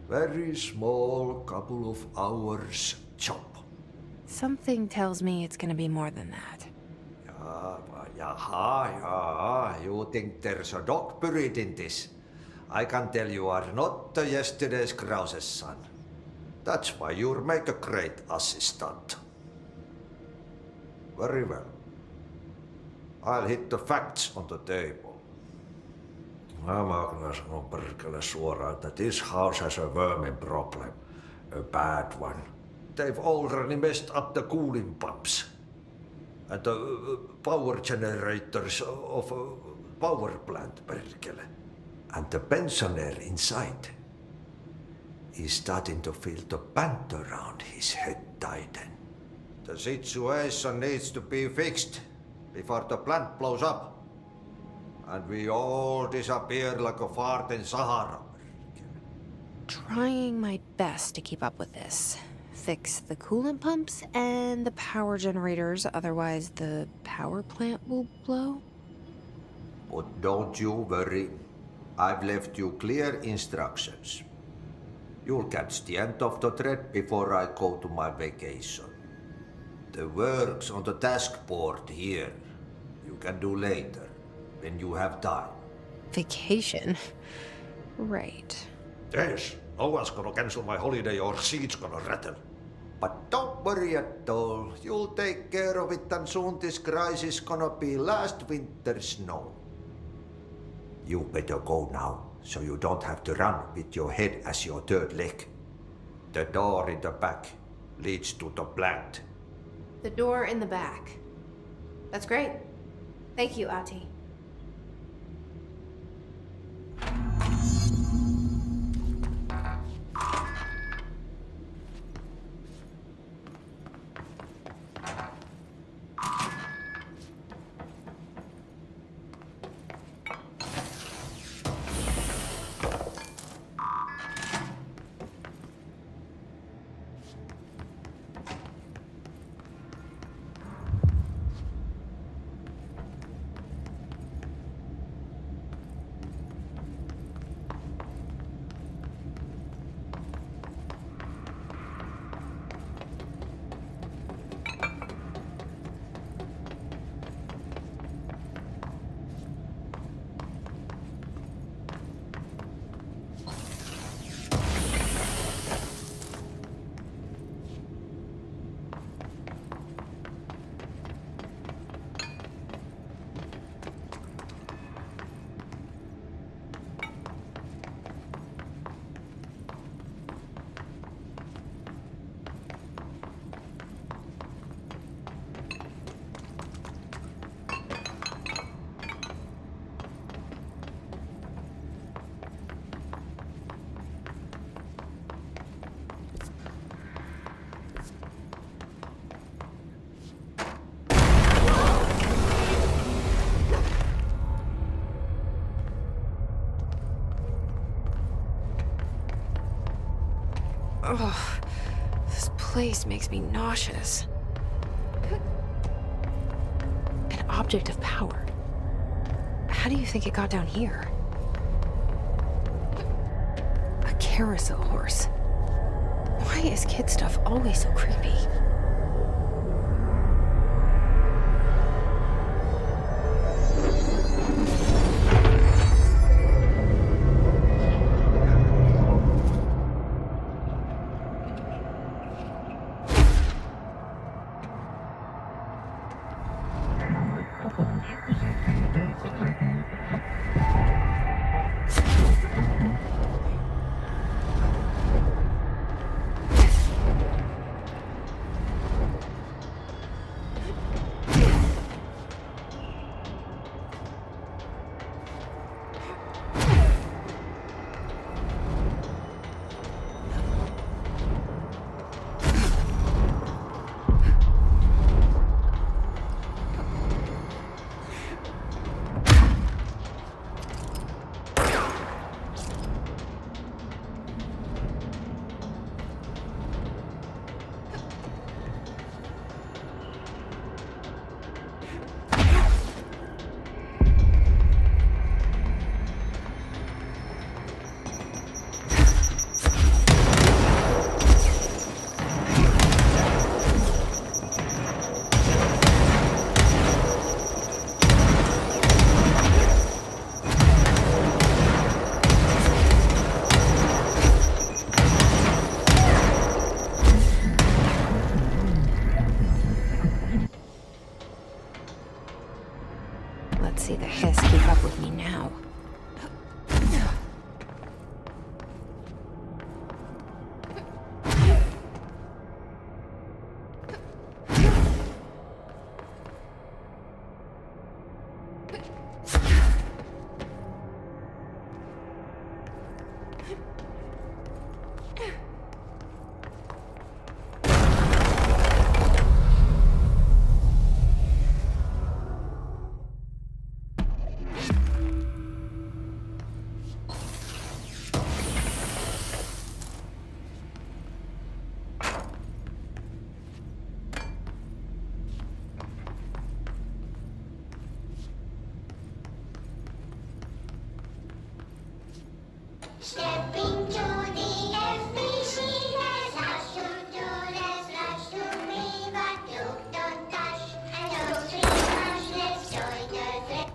Very small, couple of hours job. Something tells me it's gonna be more than that. Yaha, you think there's a dog buried in this? I can tell you are not the yesterday's Krause's son. That's why you'll make a great assistant. Very well. I'll hit the facts on the table. Mä kyllä sanon perkele suoraan, että this house has a vermin problem. A bad one. They've already messed up the cooling pumps. And the power generators of a power plant, perkele. And the pensioner inside is starting to feel the band around his head tighten. The situation needs to be fixed before the plant blows up. And we all disappear like a fart in Sahara. Trying my best to keep up with this. Fix the coolant pumps and the power generators, otherwise the power plant will blow. But don't you worry. I've left you clear instructions. You'll catch the end of the thread before I go to my vacation. The work's on the task board here. You can do later, when you have time. Vacation? Right. Yes, no one's gonna cancel my holiday or seat's gonna rattle. But don't worry at all. You'll take care of it and soon this crisis gonna be last winter's snow. You better go now, so you don't have to run with your head as your third leg. The door in the back leads to the plant. The door in the back. That's great. Thank you, Ahti. Ugh, this place makes me nauseous. An object of power. How do you think it got down here? A carousel horse. Why is kid stuff always so creepy? Can't see the hiss keep up with me now. Stepping to the FBC, there's lots to do, there's lots to read, but don't touch, and don't treat much, let's join the thread.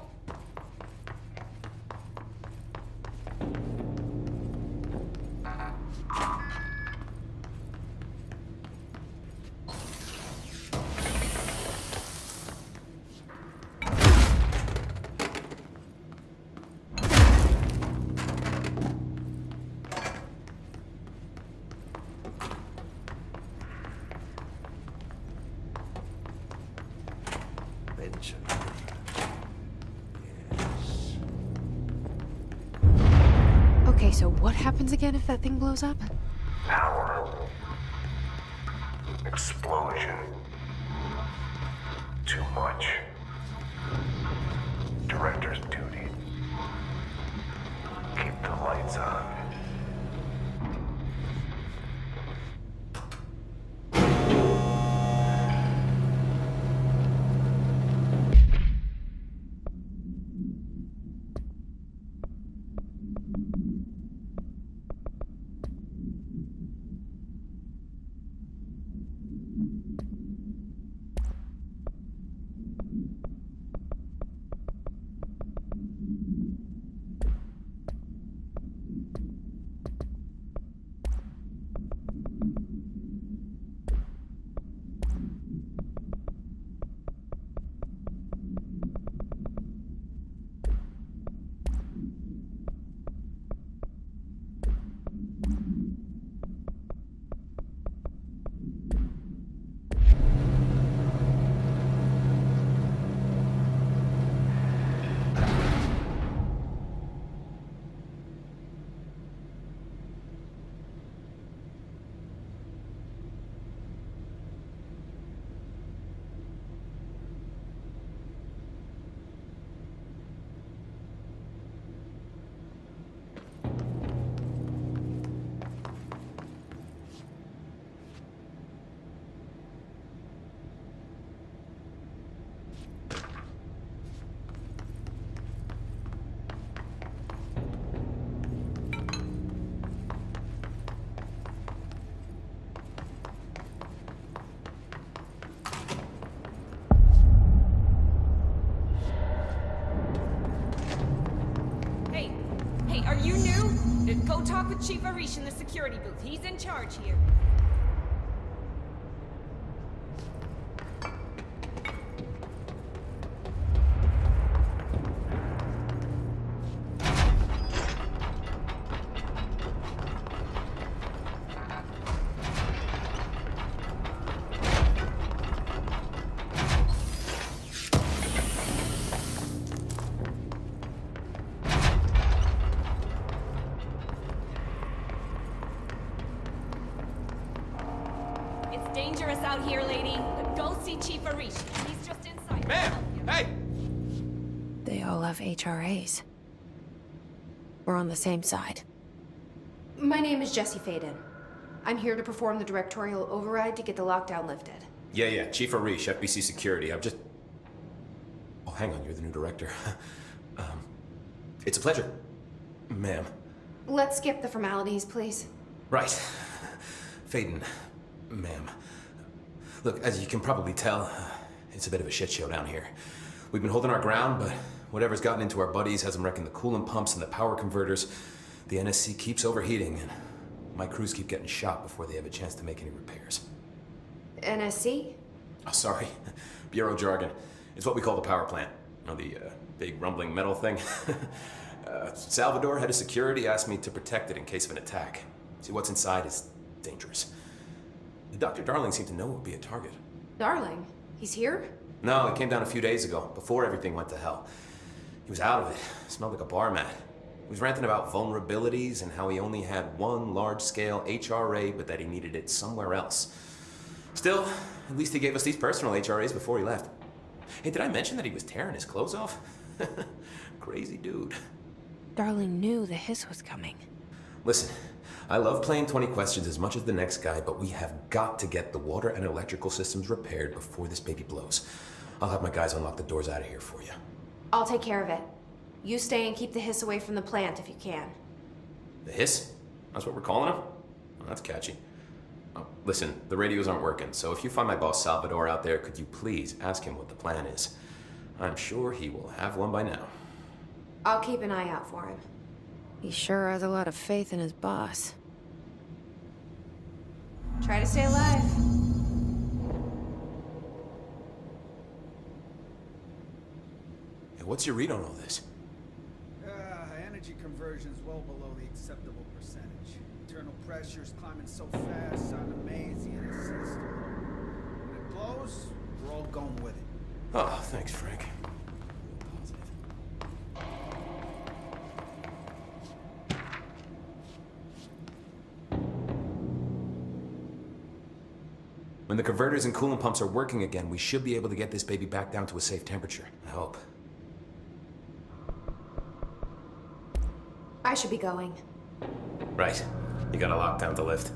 Mention. Yes. Okay, so what happens again if that thing blows up? Power. Explosion. Too much. Director's duty. Keep the lights on. Hey, are you new? Go talk with Chief Arish in the security booth. He's in charge here. Dangerous out here, lady. Go see Chief Arish. He's just inside. Ma'am! Hey! They all have HRAs. We're on the same side. My name is Jesse Faden. I'm here to perform the directorial override to get the lockdown lifted. Yeah, Chief Arish, FBC Security. I'm just... Oh, hang on, you're the new director. It's a pleasure, ma'am. Let's skip the formalities, please. Right. Faden, ma'am. Look, as you can probably tell, it's a bit of a shit show down here. We've been holding our ground, but whatever's gotten into our buddies has them wrecking the coolant pumps and the power converters. The NSC keeps overheating, and my crews keep getting shot before they have a chance to make any repairs. NSC? Oh, sorry. Bureau jargon. It's what we call the power plant. know, the big rumbling metal thing? Salvador, head of security, asked me to protect it in case of an attack. See, what's inside is dangerous. Dr. Darling seemed to know it would be a target. Darling? He's here? No, he came down a few days ago, before everything went to hell. He was out of it. Smelled like a bar mat. He was ranting about vulnerabilities and how he only had one large-scale HRA, but that he needed it somewhere else. Still, at least he gave us these personal HRAs before he left. Hey, did I mention that he was tearing his clothes off? Crazy dude. Darling knew the hiss was coming. Listen, I love playing 20 questions as much as the next guy, but we have got to get the water and electrical systems repaired before this baby blows. I'll have my guys unlock the doors out of here for you. I'll take care of it. You stay and keep the hiss away from the plant if you can. The hiss? That's what we're calling him? Oh, that's catchy. Oh, listen, the radios aren't working, so if you find my boss Salvador out there, could you please ask him what the plan is? I'm sure he will have one by now. I'll keep an eye out for him. He sure has a lot of faith in his boss. Try to stay alive. Hey, what's your read on all this? Energy conversion's well below the acceptable percentage. Internal pressure's climbing so fast, sounding mazy in the system. When it blows, we're all going with it. Oh, thanks, Frank. When the converters and coolant pumps are working again, we should be able to get this baby back down to a safe temperature. I hope. I should be going. Right. You gotta lock down the lift.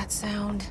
that sound?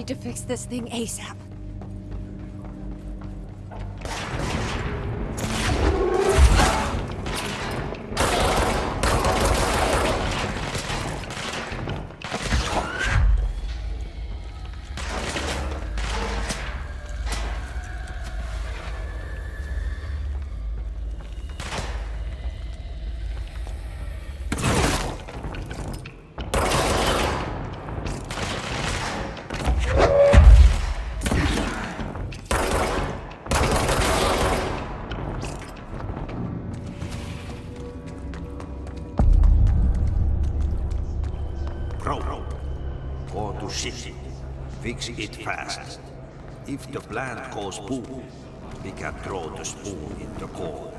to fix this thing ASAP. Go to ship. Fix it fast. If the plant goes boom, we can throw the spoon in the corner.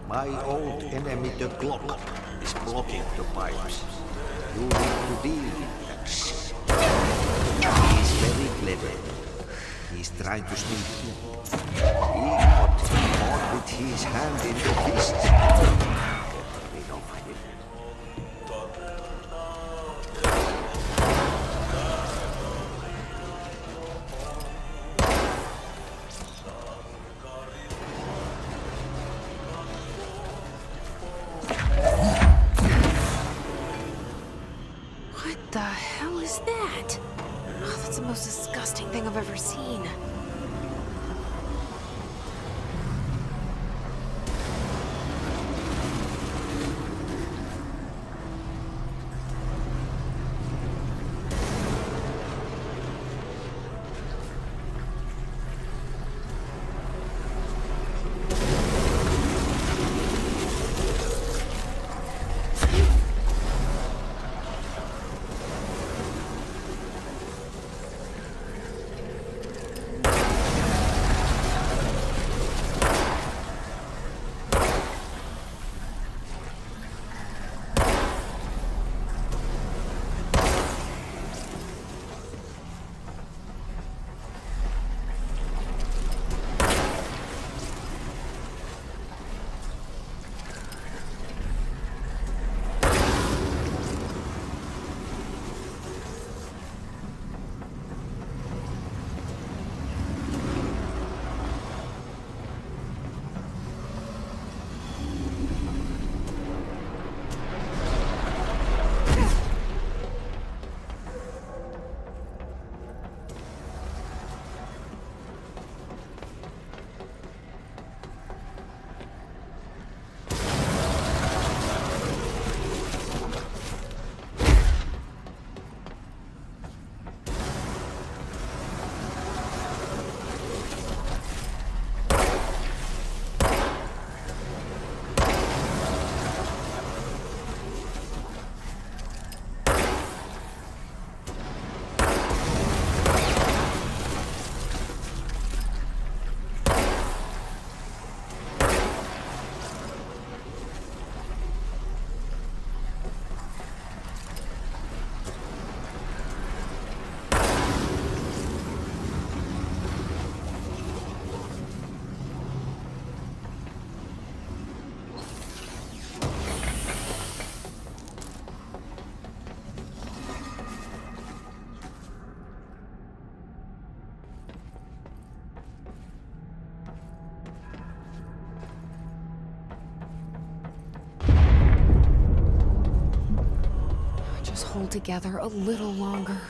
My old enemy, the clock, is blocking the pipes. You need to deal with that shit. He's very clever. He's trying to sneak in. He got caught with his hand in the fist. Get rid of him. What the hell is that? Oh, that's the most disgusting thing I've ever seen. just hold together a little longer.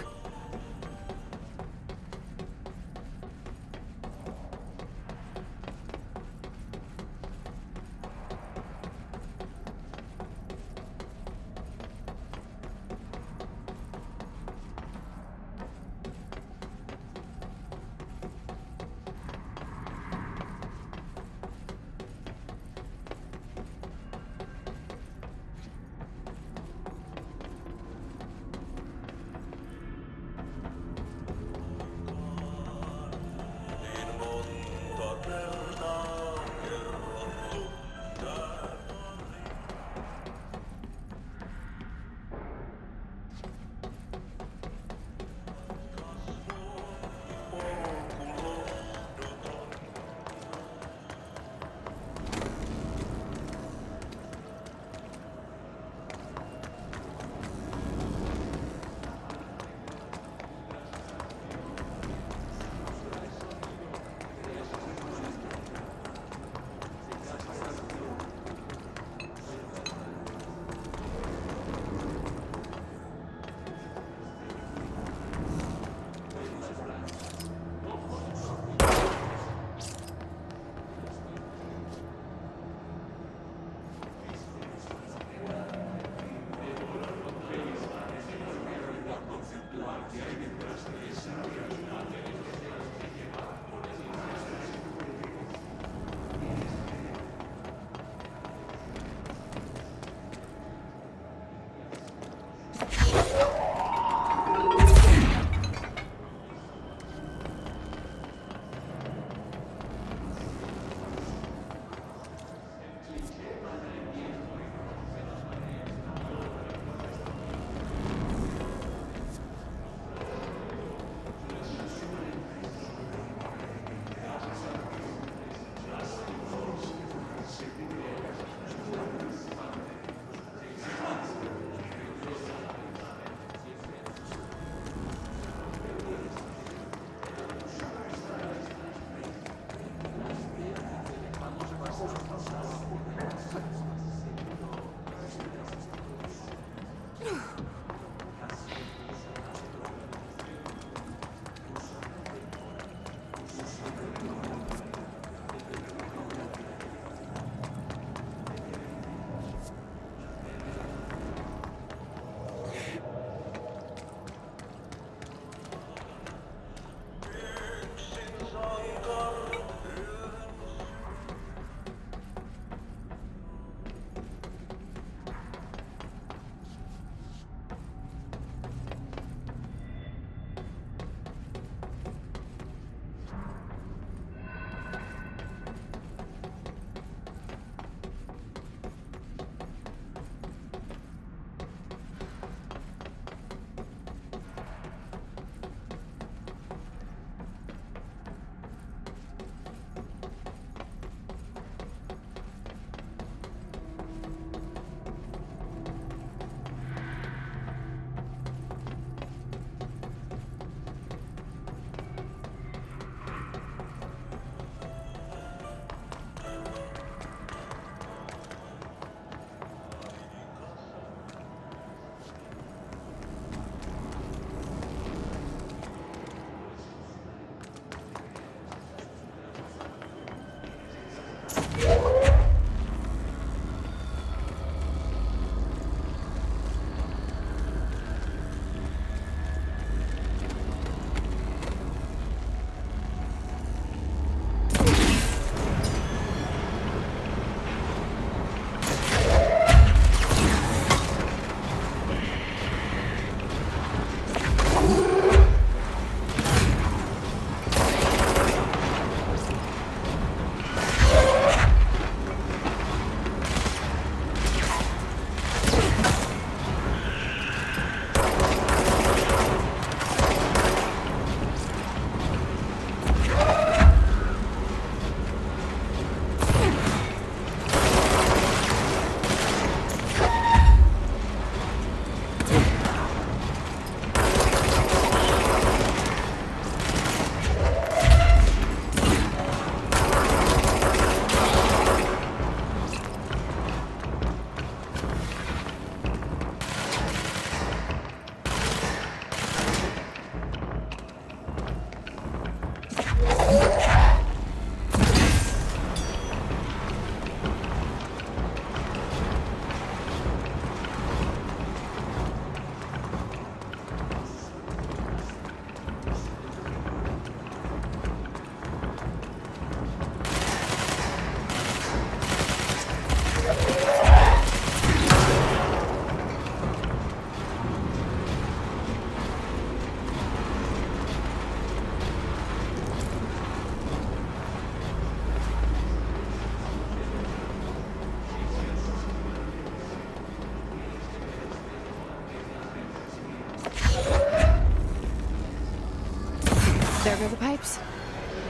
There go the pipes.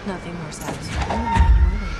Nothing more satisfying than manual labor.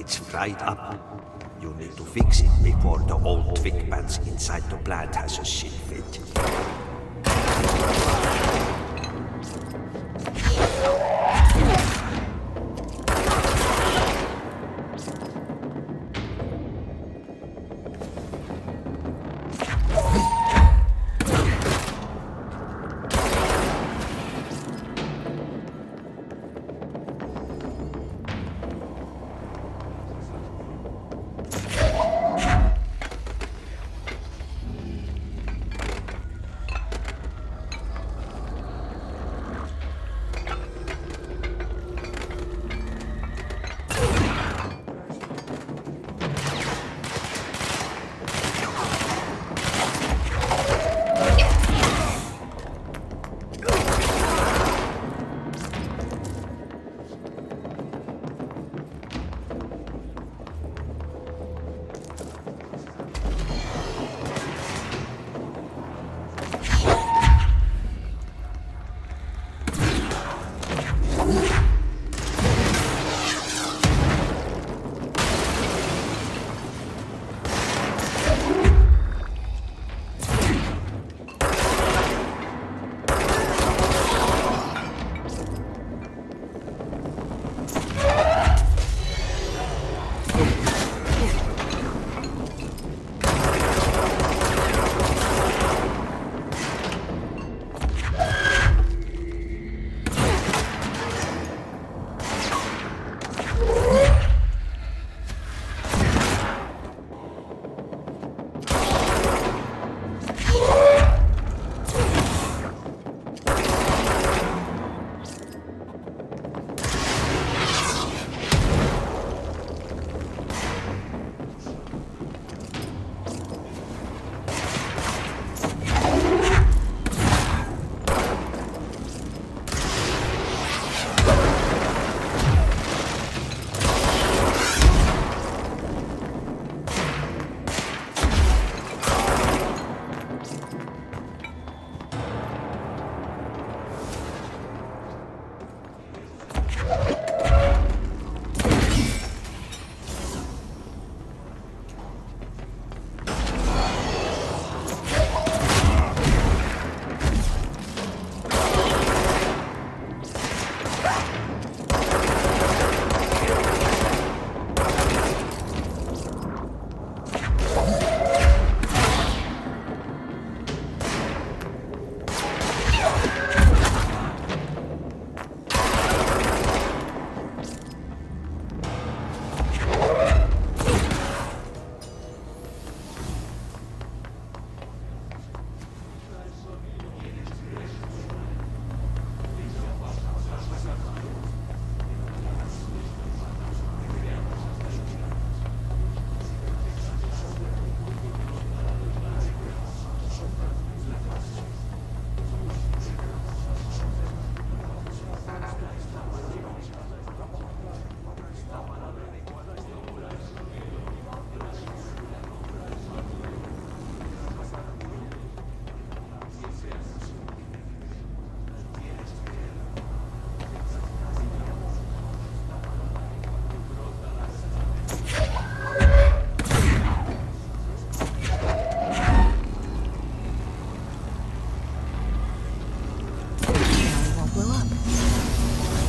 It's fried up. You need to fix it before the old twig bats inside the plant has a shit fit.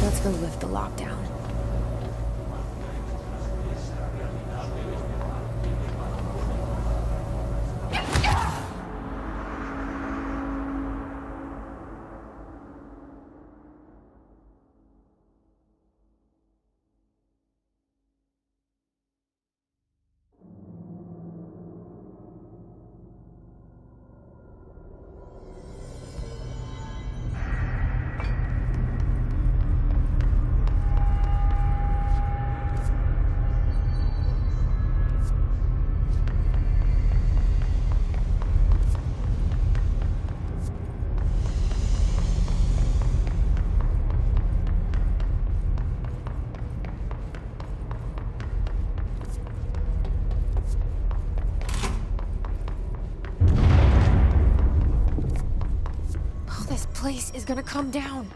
Let's go lift the lockdown. Place is gonna come down.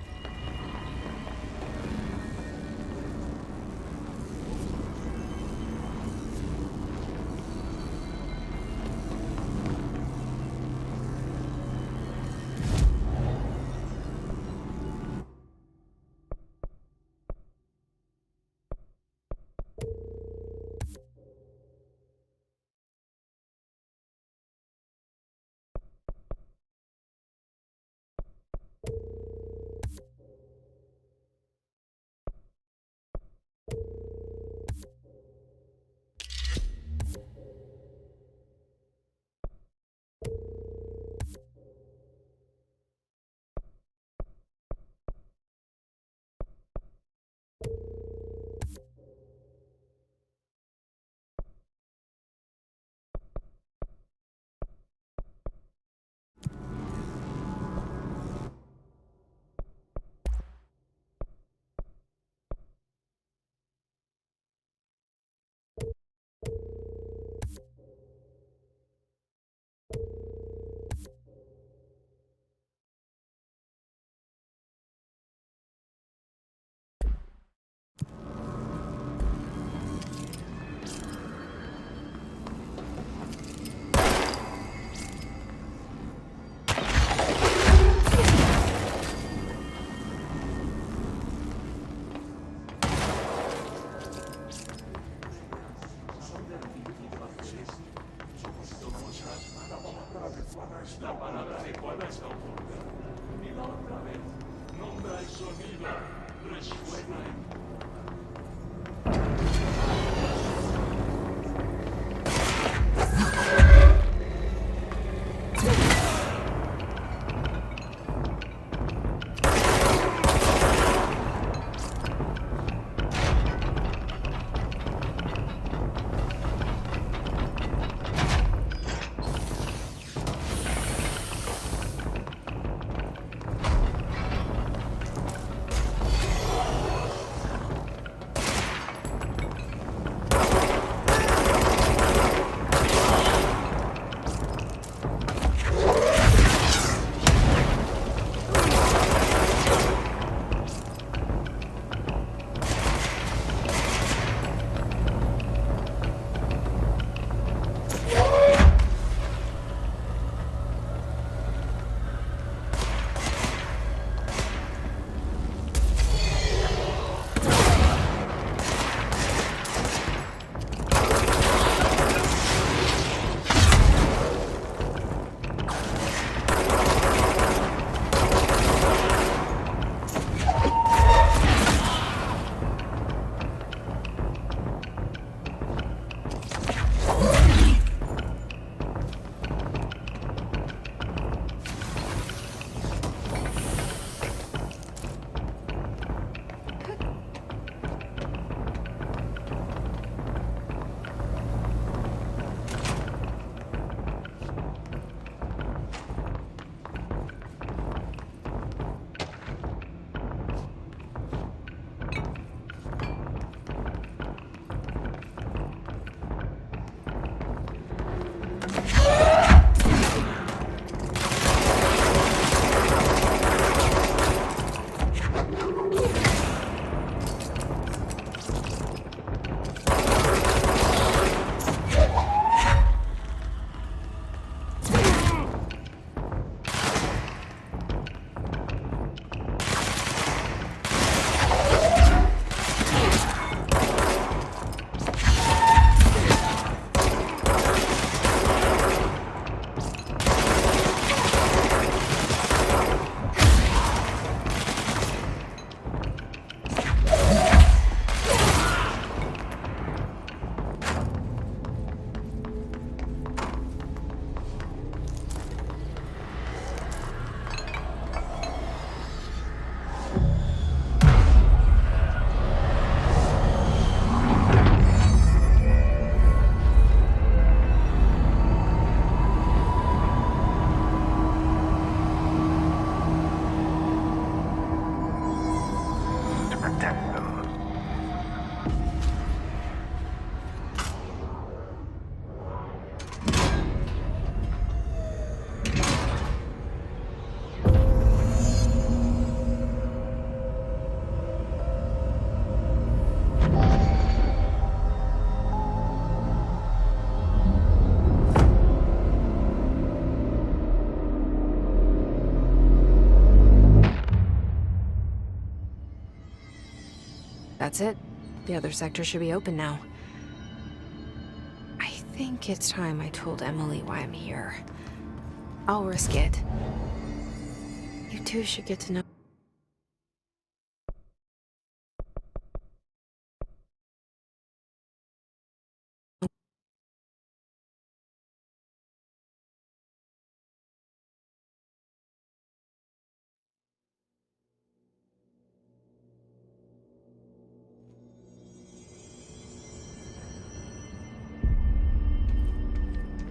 That's it. The other sector should be open now. I think it's time I told Emily why I'm here. I'll risk it. You two should get to know.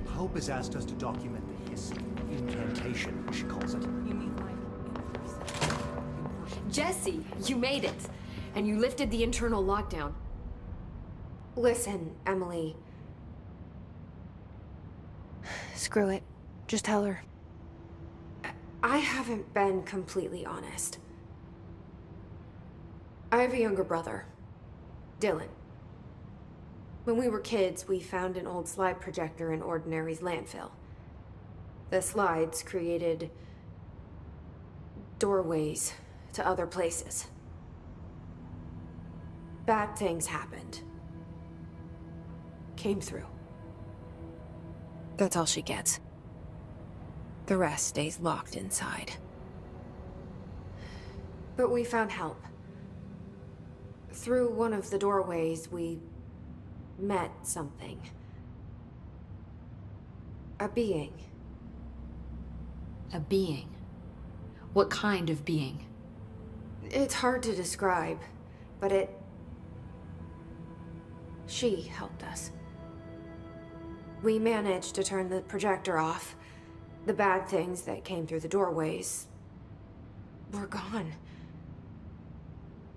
Hope has asked us to document the hissing incantation, she calls it. You mean like Jesse, you made it! And you lifted the internal lockdown. Listen, Emily. Screw it. Just tell her. I haven't been completely honest. I have a younger brother, Dylan. When we were kids, we found an old slide projector in Ordinary's landfill. The slides created doorways to other places. Bad things happened. Came through. That's all she gets. The rest stays locked inside. But we found help. Through one of the doorways, we met something. A being. A being? What kind of being? It's hard to describe, but she helped us. We managed to turn the projector off. The bad things that came through the doorways were gone.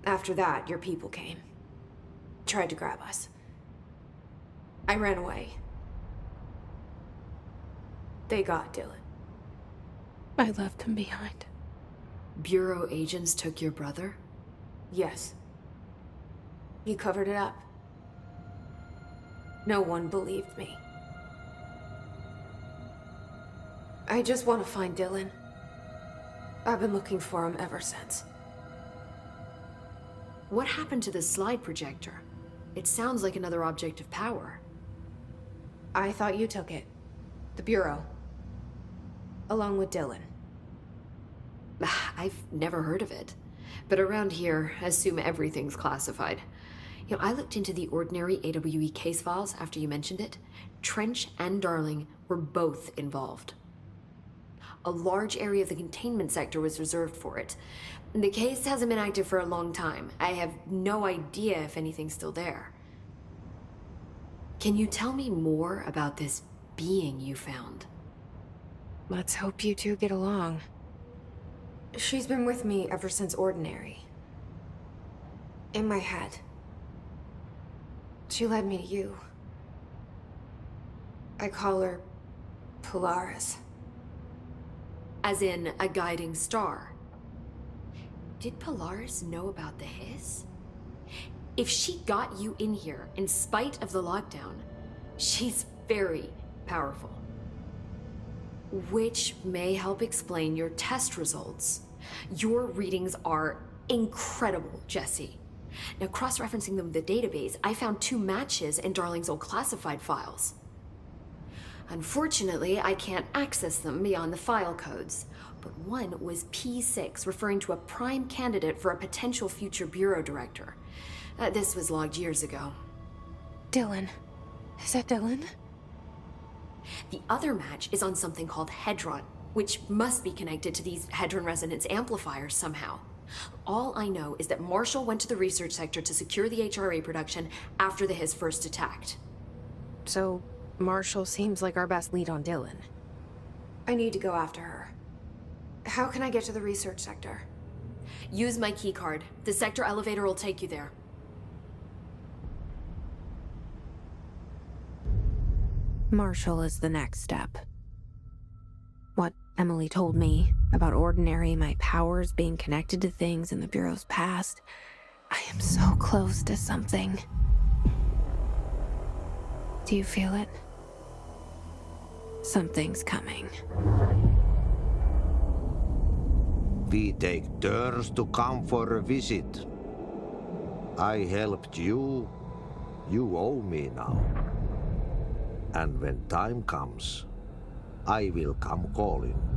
After that, your people came. Tried to grab us. I ran away. They got Dylan. I left him behind. Bureau agents took your brother? Yes. You covered it up. No one believed me. I just want to find Dylan. I've been looking for him ever since. What happened to the slide projector? It sounds like another object of power. I thought you took it. The Bureau. Along with Dylan. I've never heard of it. But around here, assume everything's classified. You know, I looked into the Ordinary AWE case files after you mentioned it. Trench and Darling were both involved. A large area of the containment sector was reserved for it. The case hasn't been active for a long time. I have no idea if anything's still there. Can you tell me more about this being you found? Let's hope you two get along. She's been with me ever since Ordinary. In my head. She led me to you. I call her Polaris. As in a guiding star. Did Polaris know about the hiss? If she got you in here in spite of the lockdown, she's very powerful. Which may help explain your test results. Your readings are incredible, Jesse. Now, cross-referencing them with the database, I found 2 matches in Darling's old classified files. Unfortunately, I can't access them beyond the file codes, but one was P6, referring to a prime candidate for a potential future bureau director. This was logged years ago. Dylan. Is that Dylan? The other match is on something called Hedron, which must be connected to these Hedron resonance amplifiers somehow. All I know is that Marshall went to the research sector to secure the HRA production after the hiss first attacked. So, Marshall seems like our best lead on Dylan. I need to go after her. How can I get to the research sector? Use my key card. The sector elevator will take you there. Marshall is the next step. What Emily told me about Ordinary, my powers being connected to things in the Bureau's past, I am so close to something. Do you feel it? Something's coming. We take turns to come for a visit. I helped you. You owe me now. And when time comes, I will come calling.